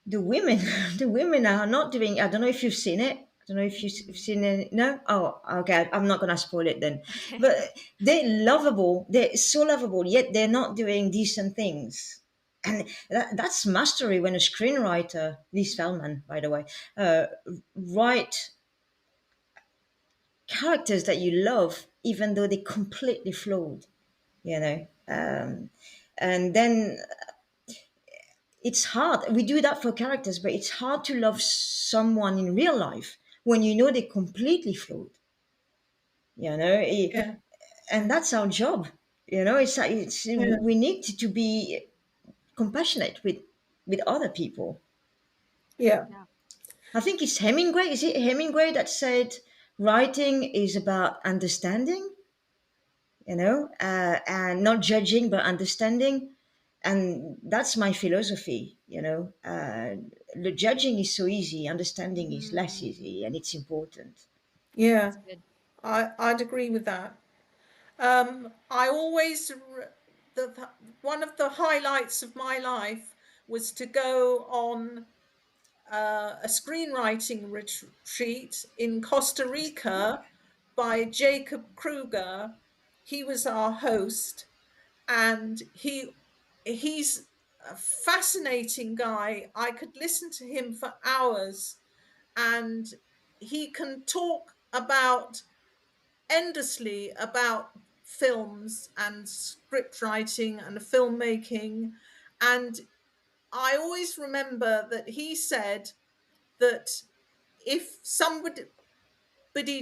the women, the women are not doing. I don't know if you've seen it. I don't know if you've seen it. No. Oh, okay. I'm not gonna spoil it then. Okay. But they're lovable. They're so lovable, yet they're not doing decent things. And that's mastery when a screenwriter, Lee Spellman, by the way, write characters that you love, even though they're completely flawed. You know, and then it's hard. We do that for characters, but it's hard to love someone in real life when you know they're completely flawed. You know, Yeah. and that's our job. It's Yeah. we need to be compassionate with other people. Yeah. Yeah. I think it's Hemingway. Is it Hemingway that said writing is about understanding? And not judging but understanding. And that's my philosophy. The judging is so easy, understanding is less easy, and it's important. Yeah. That's good. I'd agree with that. I always one of the highlights of my life was to go on a screenwriting retreat in Costa Rica by Jacob Kruger. He was our host, and he's a fascinating guy. I could listen to him for hours, and he can talk about endlessly about films and script writing and filmmaking. And I always remember that he said that if somebody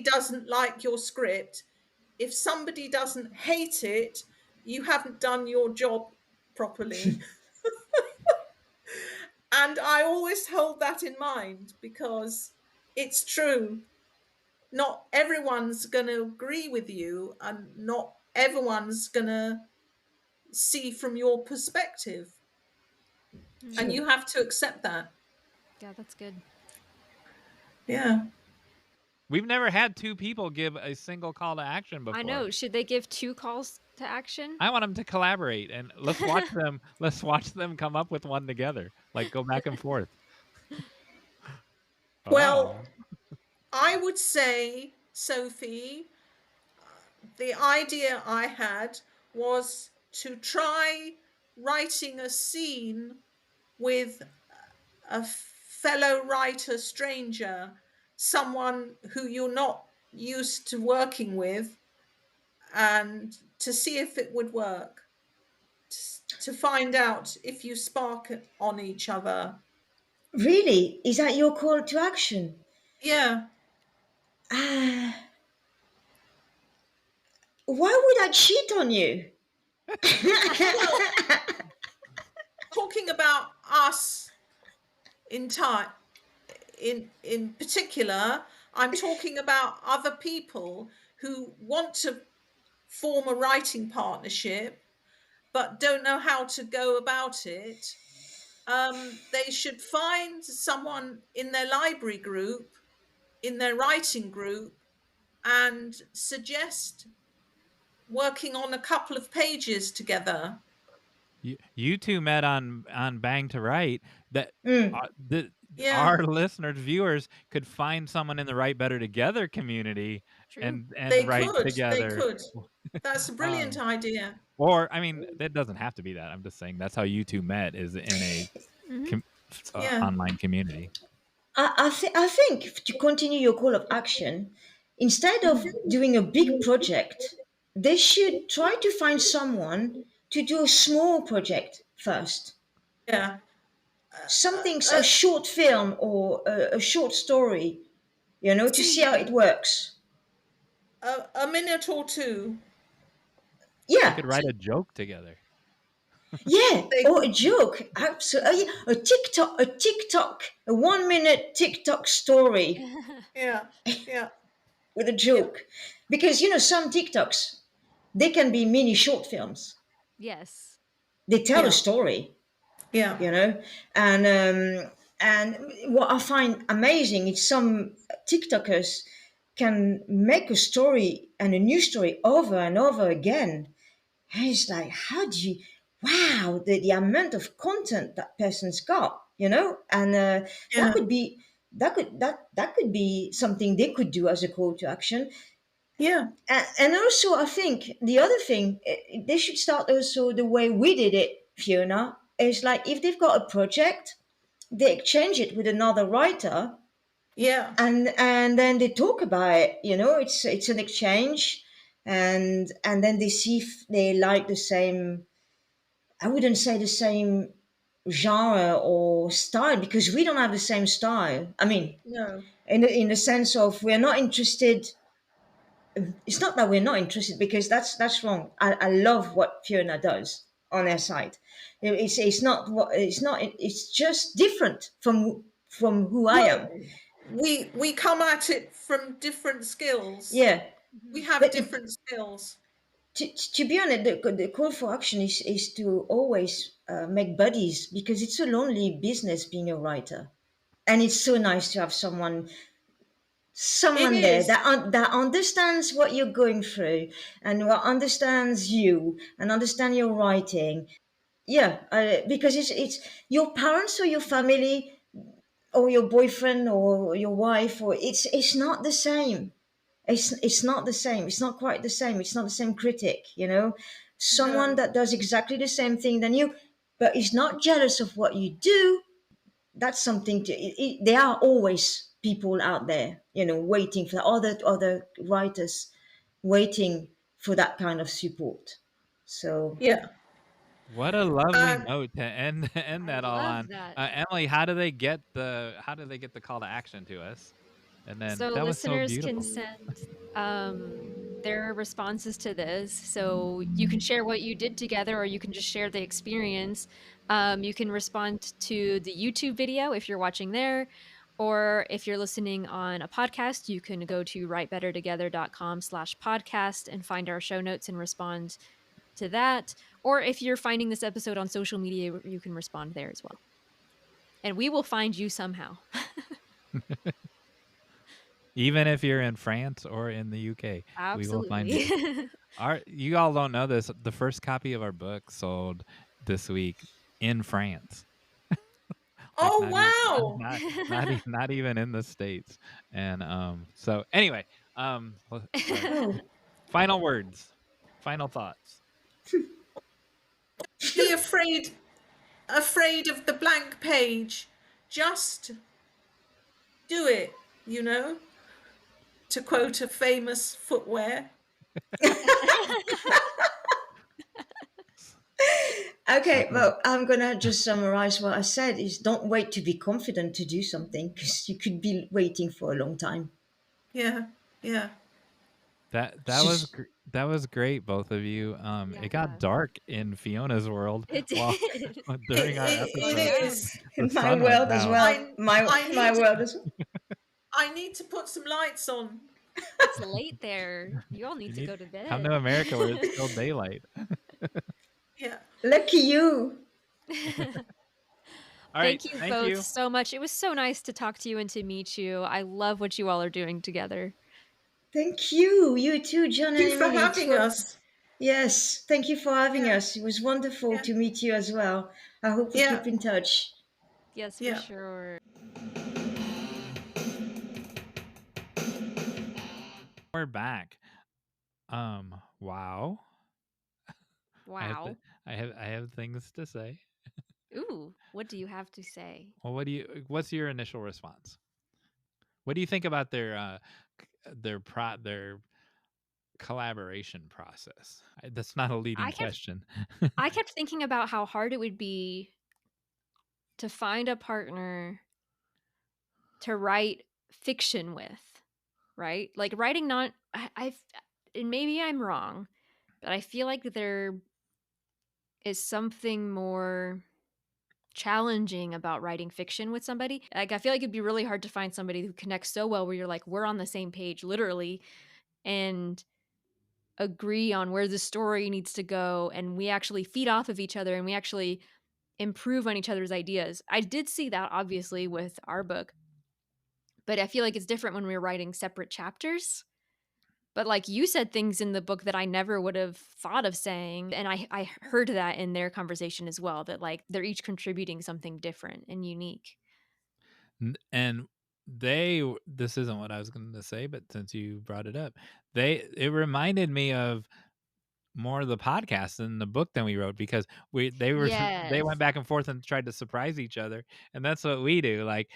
doesn't like your script, if somebody doesn't hate it, you haven't done your job properly. And I always hold that in mind because it's true. Not everyone's going to agree with you, and not everyone's going to see from your perspective. And True. you have to accept that. Yeah, that's good. Yeah. We've never had two people give a single call to action I before. know. Should they give 2 calls to action? I want them to collaborate and let's watch them. Let's watch them come up with one together. Like go back and forth. Well, Oh, I would say, Sophie, the idea I had was to try writing a scene with a fellow writer stranger, someone who you're not used to working with, and to see if it would work, to find out if you spark on each other. Really? Is that your call to action? Yeah. Ah, why would I cheat on you? Well, talking about us in time, in particular, I'm talking about other people who want to form a writing partnership but don't know how to go about it. They should find someone in their library group, in their writing group, and suggest working on a couple of pages together. you two met on Bang to Write. That Mm. Yeah, our listeners, viewers could find someone in the Write Better Together community True. and they write could. They together. could. That's a brilliant idea. Or I mean, that doesn't have to be that. I'm just saying that's how you two met is in a Mhm. com- Yeah. online community. I think to continue your call of action, instead of doing a big project, they should try to find someone to do a small project. first. Yeah. Something, a short film or a short story, to see how it works. A minute or two. You Yeah. could write a joke together. Yeah, They or a could, joke. Absolutely. A 1 minute TikTok story yeah, yeah, with a yeah, joke. Because, some TikToks, they can be mini short films. Yes. They tell a yeah, story, yeah, and what I find amazing is some TikTokers can make a story and a new story over and over again. And it's like, how do you? Wow, the amount of content that person's got, and that yeah, could be that could be something they could do as a call to action. yeah, And also, I think the other thing, they should start also the way we did it, Fiona. Is like if they've got a project, they exchange it with another writer, yeah, and then they talk about it. It's an exchange, and then they see if they like the same. I wouldn't say the same genre or style because we don't have the same style. I mean, no, in the sense of we're not interested. It's not that we're not interested because that's wrong. I love what Fiona does on her side. It's not what it's not. It's just different from who I am. well, we come at it from different skills. Yeah, We Mhm. have but different skills. to be honest, the call for action is to always make buddies because it's a lonely business being a writer, and it's so nice to have It someone there is. that understands what you're going through and what understands you and understand your writing. Yeah, because it's your parents or your family or your boyfriend or your wife, or it's not the same. It's not the same. It's not quite the same. It's not the same critic. Someone No. that does exactly the same thing than you, but is not jealous of what you do. That's something there are always people out there, waiting for other writers, waiting for that kind of support. So Yeah. What a lovely Uh, note to end end I that all love on. that. Emily, how do they get the call to action to us? And then So that was so listeners can beautiful. send their responses to this. So you can share what you did together, or you can just share the experience. You can respond to the YouTube video if you're watching there, or if you're listening on a podcast, you can go to writebettertogether.com/podcast and find our show notes and respond to that. Or if you're finding this episode on social media, you can respond there as well. And we will find you somehow. Even if you're in France or in the UK, we will find you. Absolutely. You all don't know this. The first copy of our book sold this week in France. Like oh not even wow. not even in the States. And so anyway, oh, final words, final thoughts. Be afraid of the blank page. Just do it, to quote a famous footwear. okay, So, well, I'm gonna just summarize what I said is don't wait to be confident to do something because you could be waiting for a long time. Yeah. Yeah. Just that was great, both of you. It got Yeah. dark in Fiona's world It while did. during our It's going episode. It down. is. The my sun went world as down. well. I My I my need to world as well. I need to put some lights on. It's late there. You all You need to need go to come bed. to America where it's still daylight. Yeah. Lucky you. All right, Thank you thank both you. so much. It was so nice to talk to you and to meet you. I love what you all are doing together. Thank you. You too, John Thank and you for Emily. having us. Yes, thank you for having Yeah. us. It was wonderful Yeah. to meet you as well. I hope we Yeah. keep in touch. Yes, for Yeah. sure. We're back. Wow. I have to, Wow. I have things to say. Ooh, what do you have to say? Well, what's your initial response? What do you think about their collaboration process? That's not a leading question. I kept thinking about how hard it would be to find a partner to write fiction with, right? Like writing not I've and maybe I'm wrong, but I feel like there is something more challenging about writing fiction with somebody. Like I feel like it'd be really hard to find somebody who connects so well where you're like we're on the same page literally and agree on where the story needs to go and we actually feed off of each other and we actually improve on each other's ideas. I did see that obviously with our book, but I feel like it's different when we're writing separate chapters. But like you said things in the book that I never would have thought of saying. And I heard that in their conversation as well, that like they're each contributing something different and unique. And this isn't what I was going to say, but since you brought it up, it reminded me of more of the podcast than the book than we wrote, because they went back and forth and tried to surprise each other, and that's what we do. Like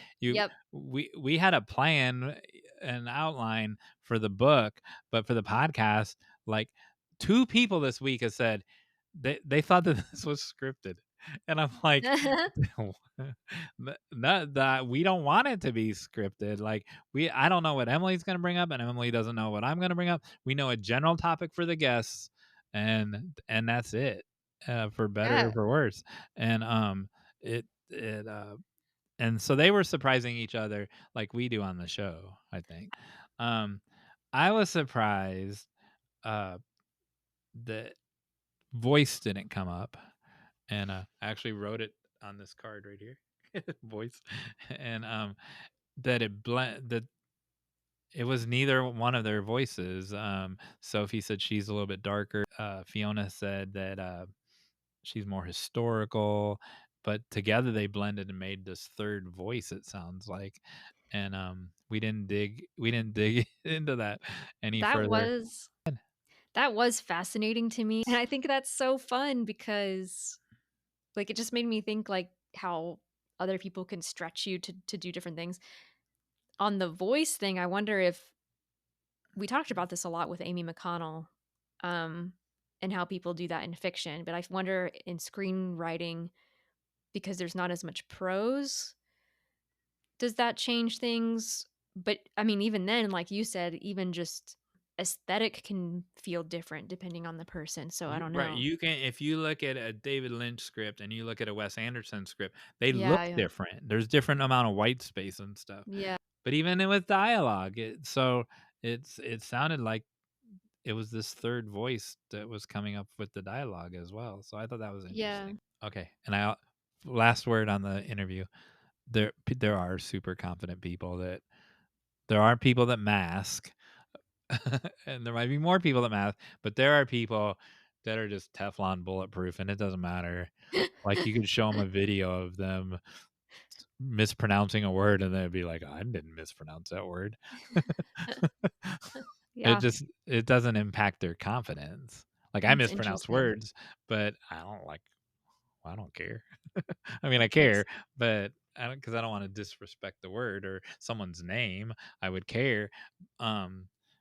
we had a plan, an outline for the book, but for the podcast, like 2 people this week have said they thought that this was scripted, and I'm like, not that we don't want it to be scripted. Like I don't know what Emily's going to bring up, and Emily doesn't know what I'm going to bring up. We know a general topic for the guests, and that's it, for better or for worse. And and so they were surprising each other like we do on the show, I think. I was surprised that voice didn't come up, and I actually wrote it on this card right here. Voice. And that it was neither one of their voices. Sophie said she's a little bit darker. Fiona said that she's more historical, but together they blended and made this third voice, it sounds like. And we didn't dig into that any further. That was fascinating to me. And I think that's so fun because like it just made me think like how other people can stretch you to do different things. On the voice thing, I wonder if we talked about this a lot with Amy McConnell, and how people do that in fiction, but I wonder in screenwriting, because there's not as much prose, does that change things? But I mean, even then, like you said, even just aesthetic can feel different depending on the person. So I don't know. Right. You can, if you look at a David Lynch script and you look at a Wes Anderson script, they look different. There's different amount of white space and stuff. Yeah. But even with dialogue, it sounded like it was this third voice that was coming up with the dialogue as well. So I thought that was interesting. Yeah. Okay. And last word on the interview. There are super confident people there are people that mask. And there might be more people that mask, but there are people that are just Teflon bulletproof, and it doesn't matter. Like you could show them a video of them mispronouncing a word, and they'd be like, "I didn't mispronounce that word." Yeah. It doesn't impact their confidence. Like I mispronounce words, but I don't care. I mean, I care, but because I don't want to disrespect the word or someone's name. I would care.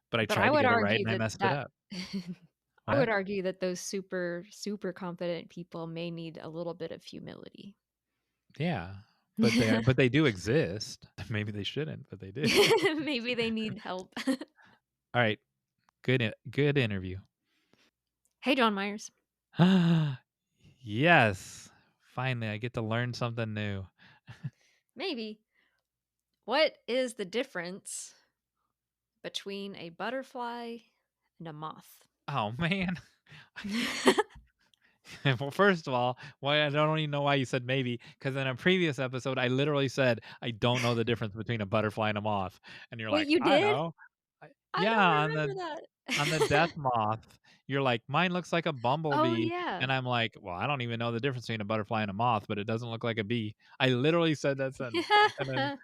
But I tried to get it right and I messed it up. I would argue that those super, super confident people may need a little bit of humility. Yeah, but they do exist. Maybe they shouldn't, but they do. Maybe they need help. All right. Good interview. Hey, John Myers. Yes. Finally, I get to learn something new. Maybe. What is the difference between a butterfly and a moth? Oh, man. Well, first of all, I don't even know why you said maybe, because in a previous episode, I literally said, I don't know the difference between a butterfly and a moth. And you're like, you did? I know. Yeah, don't remember that. On the death moth, you're like, mine looks like a bumblebee. Oh, yeah. And I'm like, well, I don't even know the difference between a butterfly and a moth, but it doesn't look like a bee. I literally said that sentence. And then,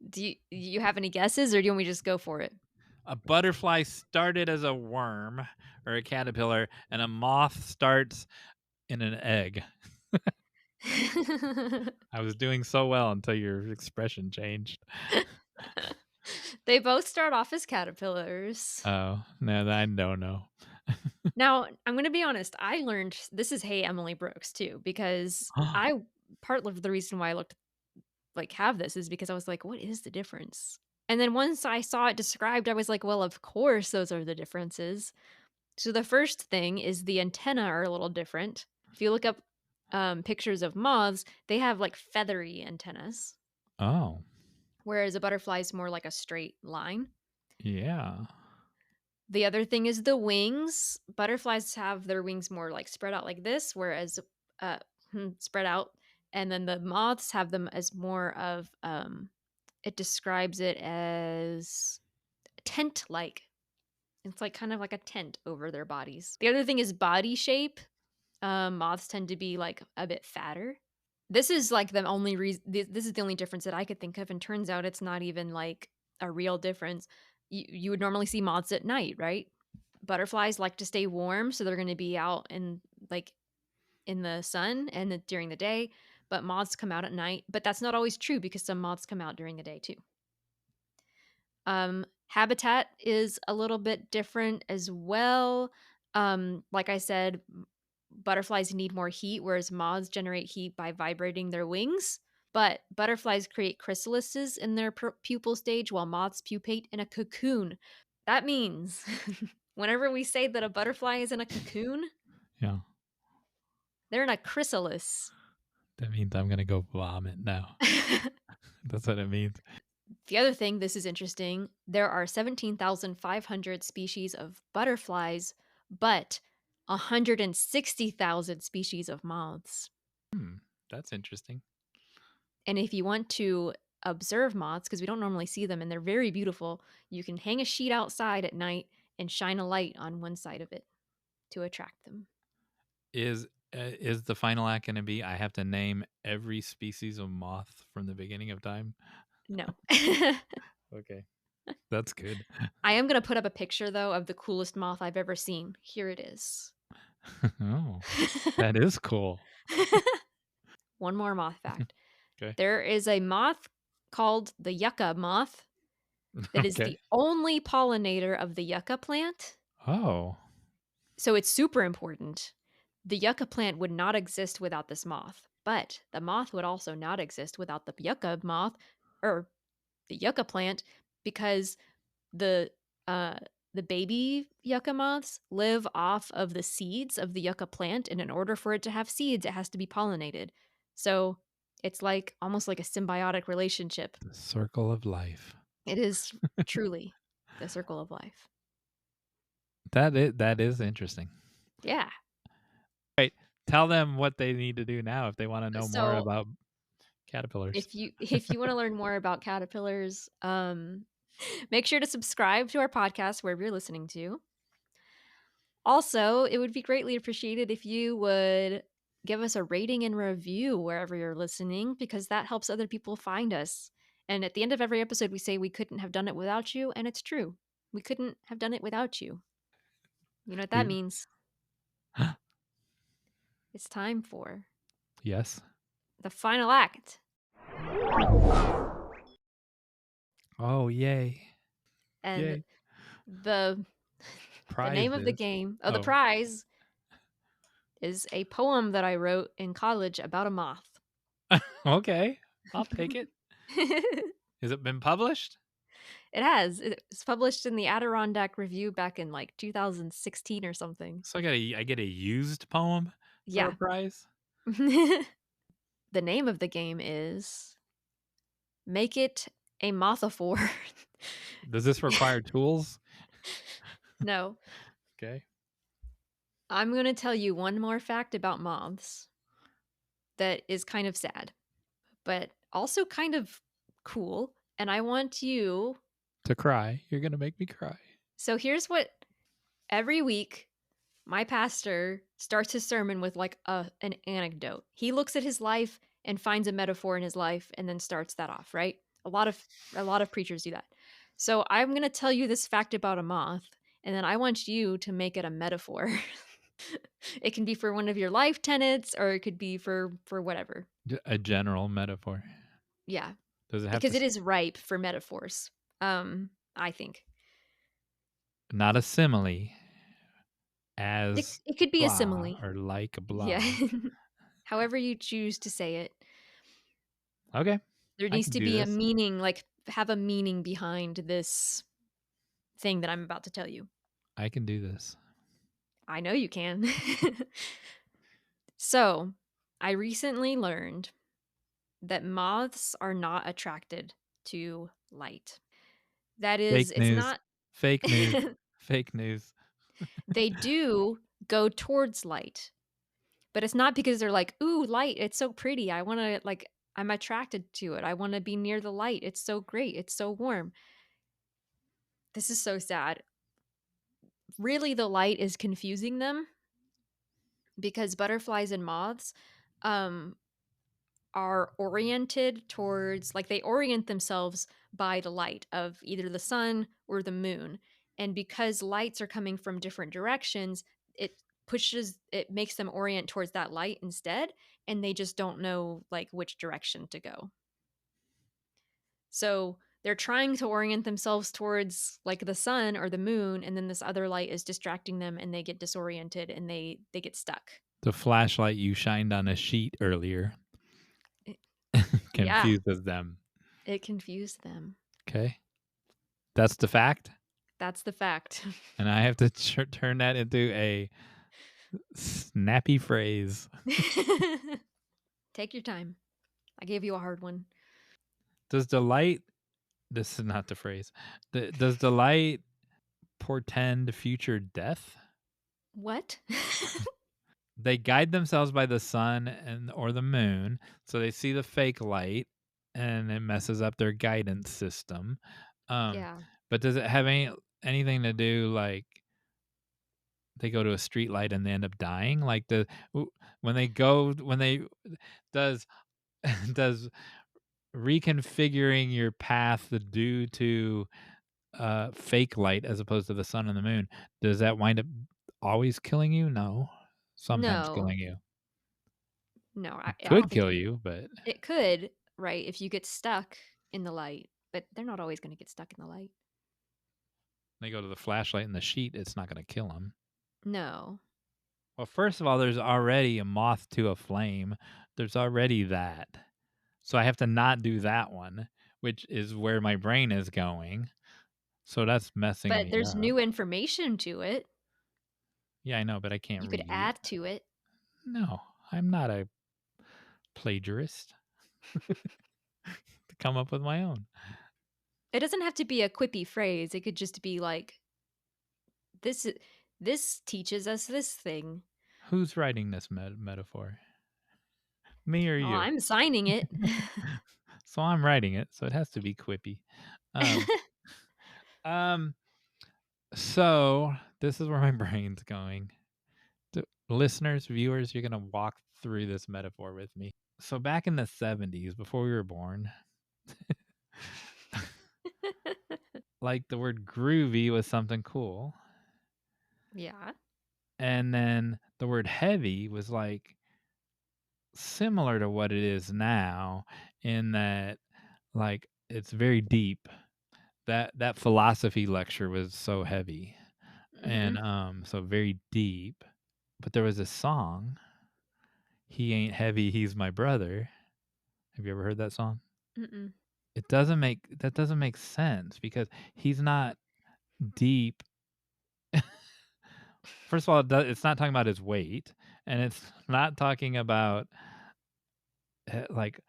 do you have any guesses, or do you want me to just go for it? A butterfly started as a worm or a caterpillar, and a moth starts in an egg. I was doing so well until your expression changed. They both start off as caterpillars. Oh, no, I don't know. Now, I'm going to be honest. I learned this is Hey Emily Brooks too, because part of the reason why I looked have this is because I was like, what is the difference? And then once I saw it described, I was like, well, of course those are the differences. So the first thing is the antennae are a little different. If you look up pictures of moths, they have like feathery antennas. Oh. Whereas a butterfly is more like a straight line. Yeah. The other thing is the wings. Butterflies have their wings more like spread out like this, whereas spread out. And then the moths have them as more of, it describes it as tent-like. It's like kind of like a tent over their bodies. The other thing is body shape. Moths tend to be like a bit fatter. This is like the only reason. This is the only difference that I could think of, and turns out it's not even like a real difference. You would normally see moths at night, right? Butterflies like to stay warm, so they're going to be out in the sun and during the day. But moths come out at night. But that's not always true because some moths come out during the day too. Habitat is a little bit different as well. Like I said, butterflies need more heat, whereas moths generate heat by vibrating their wings. But butterflies create chrysalises in their pupal stage, while moths pupate in a cocoon. That means whenever we say that a butterfly is in a cocoon, yeah, they're in a chrysalis. That means I'm going to go vomit now. That's what it means. The other thing, this is interesting, there are 17,500 species of butterflies, but 160,000 species of moths. That's interesting. And if you want to observe moths, because we don't normally see them and they're very beautiful, you can hang a sheet outside at night and shine a light on one side of it to attract them. Is the final act going to be I have to name every species of moth from the beginning of time? No. Okay. That's good. I am going to put up a picture, though, of the coolest moth I've ever seen. Here it is. Oh, that is cool. One more moth fact. Okay. There is a moth called the yucca moth that is the only pollinator of the yucca plant. Oh. So it's super important. The yucca plant would not exist without this moth, but the moth would also not exist without the yucca moth or the yucca plant, because the baby yucca moths live off of the seeds of the yucca plant, and in order for it to have seeds, it has to be pollinated. So it's like almost like a symbiotic relationship. The circle of life. It is truly the circle of life. That is interesting. Yeah. Right. Tell them what they need to do now if they want to know more about caterpillars. If you want to learn more about caterpillars, make sure to subscribe to our podcast wherever you're listening to. Also, it would be greatly appreciated if you would give us a rating and review wherever you're listening, because that helps other people find us. And at the end of every episode, we say we couldn't have done it without you, and it's true. We couldn't have done it without you. You know what that means? It's time for... Yes. The final act. Oh, yay. And yay. The name of the game, the prize, is a poem that I wrote in college about a moth. Okay, I'll take it. Has it been published? It has. It's published in the Adirondack Review back in like 2016 or something. So I get a used poem for a prize? The name of the game is Make It a Mothophore. Does this require tools? No. Okay. I'm going to tell you one more fact about moths that is kind of sad, but also kind of cool. And I want you to cry. You're going to make me cry. So here's what every week my pastor starts his sermon with like an anecdote. He looks at his life and finds a metaphor in his life and then starts that off, right? A lot of preachers do that. So I'm going to tell you this fact about a moth, and then I want you to make it a metaphor. It can be for one of your life tenets, or it could be for whatever. A general metaphor. Yeah. Does it have because it is ripe for metaphors. I think. Not a simile. As It could be a blah simile. or like blah. Yeah. However you choose to say it. Okay. There I needs can to do be a this. meaning, like have a meaning behind this thing that I'm about to tell you. I can do this. I know you can. So, I recently learned that moths are not attracted to light. That is, Fake it's news. not. Fake news. Fake news. They do go towards light, but it's not because they're like, ooh, light, it's so pretty. I want to, like, I'm attracted to it. I want to be near the light. It's so great. It's so warm. This is so sad. Really, the light is confusing them because butterflies and moths um, are oriented towards, like, they orient themselves by the light of either the sun or the moon. And because lights are coming from different directions, it makes them orient towards that light instead. And they just don't know, like, which direction to go. So they're trying to orient themselves towards, like, the sun or the moon, and then this other light is distracting them and they get disoriented and they get stuck. The flashlight you shined on a sheet earlier Yeah, confuses them. it confused them. Okay. That's the fact. That's the fact. And I have to turn that into a snappy phrase. Take your time. I gave you a hard one. Does the light, this is not the phrase, does the light portend future death? What? They guide themselves by the sun and or the moon, so they see the fake light and it messes up their guidance system. Yeah. But does it have anything to do, like they go to a street light and they end up dying? Like does does reconfiguring your path due to fake light as opposed to the sun and the moon, does that wind up always killing you? No. Sometimes No. killing you. No, I Could don't think kill you, but it could, right, if you get stuck in the light, but they're not always going to get stuck in the light. they go to the flashlight and the sheet, it's not going to kill them. No. Well, first of all, there's already a moth to a flame. There's already that. So I have to not do that one, which is where my brain is going. So that's messing But me there's up. new information to it. Yeah, I know, but I can't You read. could add to it. No, I'm not a plagiarist. To come up with my own. It doesn't have to be a quippy phrase. It could just be like, this teaches us this thing. Who's writing this metaphor? Me or you? I'm signing it. So I'm writing it, so it has to be quippy. So this is where my brain's going. Listeners, viewers, you're gonna walk through this metaphor with me. So back in the 70s, before we were born, like the word groovy was something cool. Yeah. And then the word heavy was like similar to what it is now, in that like it's very deep. That philosophy lecture was so heavy. And so very deep. But there was a song, He Ain't Heavy, He's My Brother. Have you ever heard that song? Mm-mm. That doesn't make sense because he's not deep. First of all, it's not talking about his weight, and it's not talking about like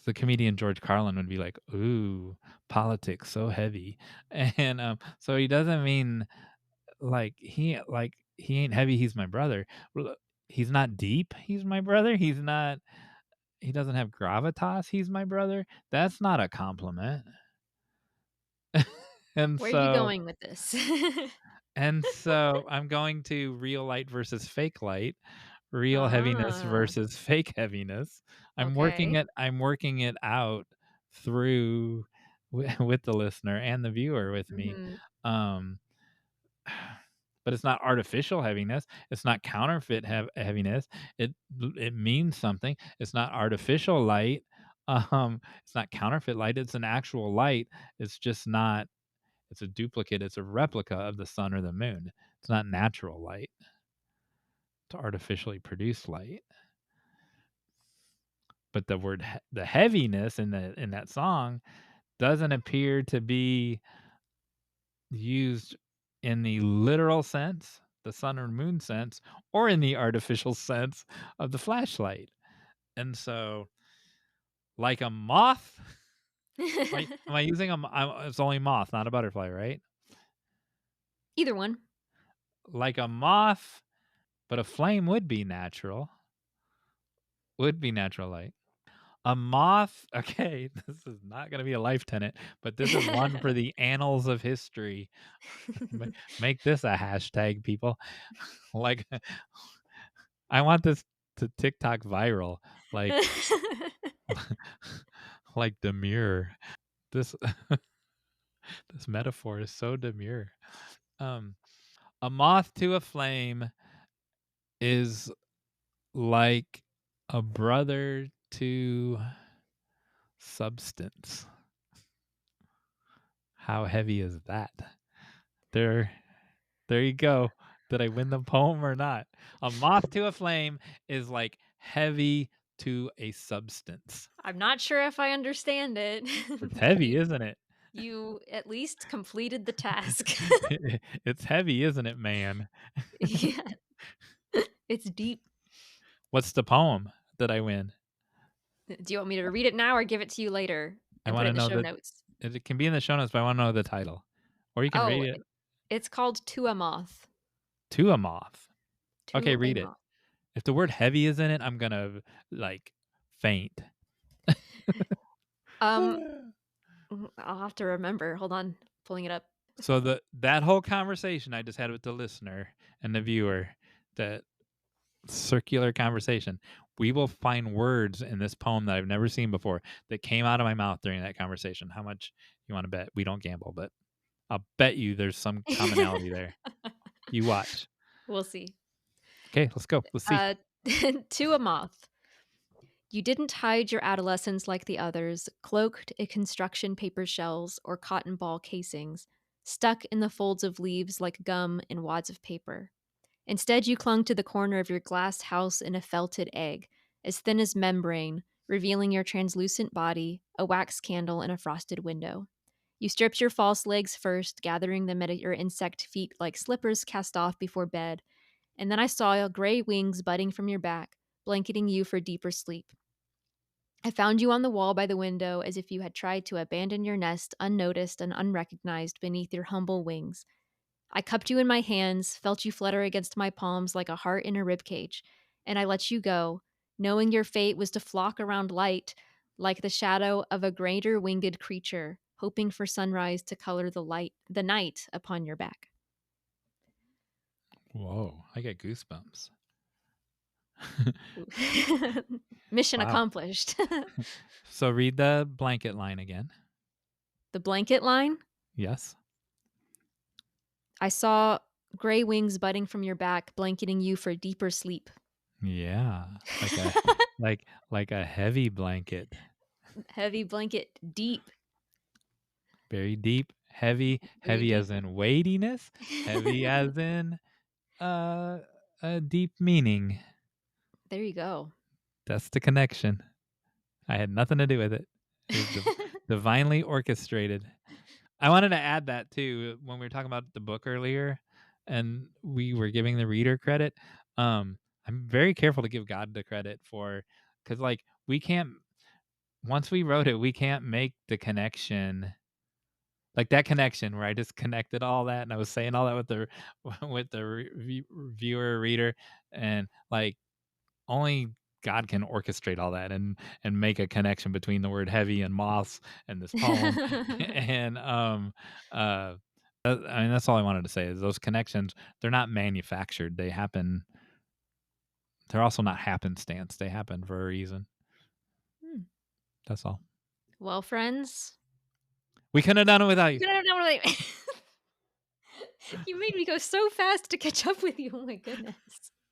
the comedian George Carlin would be like, "Ooh, politics so heavy," and so he doesn't mean like he ain't heavy. He's my brother. Well, he's not deep. He's my brother. He doesn't have gravitas. He's my brother. That's not a compliment. And Where are you going with this? so I'm going to real light versus fake light, real heaviness versus fake heaviness. I'm working it out through with the listener and the viewer with me. But it's not artificial heaviness. It's not counterfeit heaviness. It means something. It's not artificial light. It's not counterfeit light, it's an actual light. It's just not, it's a duplicate, it's a replica of the sun or the moon. It's not natural light. It's artificially produced light. But the word the heaviness in that song doesn't appear to be used in the literal sense, the sun or moon sense, or in the artificial sense of the flashlight. And so, like a moth, am I using it's only moth, not a butterfly, right? Either one. Like a moth, but a flame would be natural. Would be natural light. A moth, okay, this is not going to be a life tenet, but this is one for the annals of history. Make this a hashtag, people. Like, I want this to TikTok viral, like like demure. This this metaphor is so demure. A moth to a flame is like a brother to substance. How heavy is that? There you go. Did I win the poem or not? A moth to a flame is like heavy to a substance. I'm not sure if I understand it. It's heavy, isn't it? You at least completed the task. It's heavy, isn't it, man? Yeah. It's deep. What's the poem that I win? Do you want me to read it now or give it to you later I and want put it to in the know show that notes? it can be in the show notes, but I want to know the title. Or you can read it. It's called To a Moth. To a Moth. To Okay, a read it. moth. If the word heavy is in it, I'm gonna like faint. I'll have to remember. Hold on, pulling it up. So that whole conversation I just had with the listener and the viewer, that circular conversation, we will find words in this poem that I've never seen before that came out of my mouth during that conversation. How much you want to bet? We don't gamble, but I'll bet you there's some commonality there. You watch. We'll see. Okay, let's go. Let's see. To a Moth. You didn't hide your adolescence like the others, cloaked in construction paper shells or cotton ball casings, stuck in the folds of leaves like gum in wads of paper. Instead, you clung to the corner of your glass house in a felted egg, as thin as membrane, revealing your translucent body, a wax candle, and a frosted window. You stripped your false legs first, gathering them at your insect feet like slippers cast off before bed, and then I saw gray wings budding from your back, blanketing you for deeper sleep. I found you on the wall by the window as if you had tried to abandon your nest unnoticed and unrecognized beneath your humble wings. I cupped you in my hands, felt you flutter against my palms like a heart in a ribcage, and I let you go, knowing your fate was to flock around light like the shadow of a greater winged creature, hoping for sunrise to color the night upon your back. Whoa, I get goosebumps. Mission accomplished. So read the blanket line again. The blanket line? Yes. I saw gray wings budding from your back, blanketing you for deeper sleep. Yeah, like a heavy blanket. Heavy blanket, deep. Very deep, heavy, Very heavy deep. as in weightiness, heavy as in a deep meaning. There you go. That's the connection. I had nothing to do with it. It was divinely orchestrated. I wanted to add that too when we were talking about the book earlier and we were giving the reader credit. I'm very careful to give God the credit for, because like we can't, once we wrote it, we can't make the connection, like that connection where I just connected all that and I was saying all that with the viewer reader, and like only God can orchestrate all that and make a connection between the word heavy and moths and this poem. And I mean, that's all I wanted to say is those connections, they're not manufactured. They happen. They're also not happenstance. They happen for a reason. That's all. Well, friends, we couldn't have done it without you. You made me go so fast to catch up with you. Oh my goodness.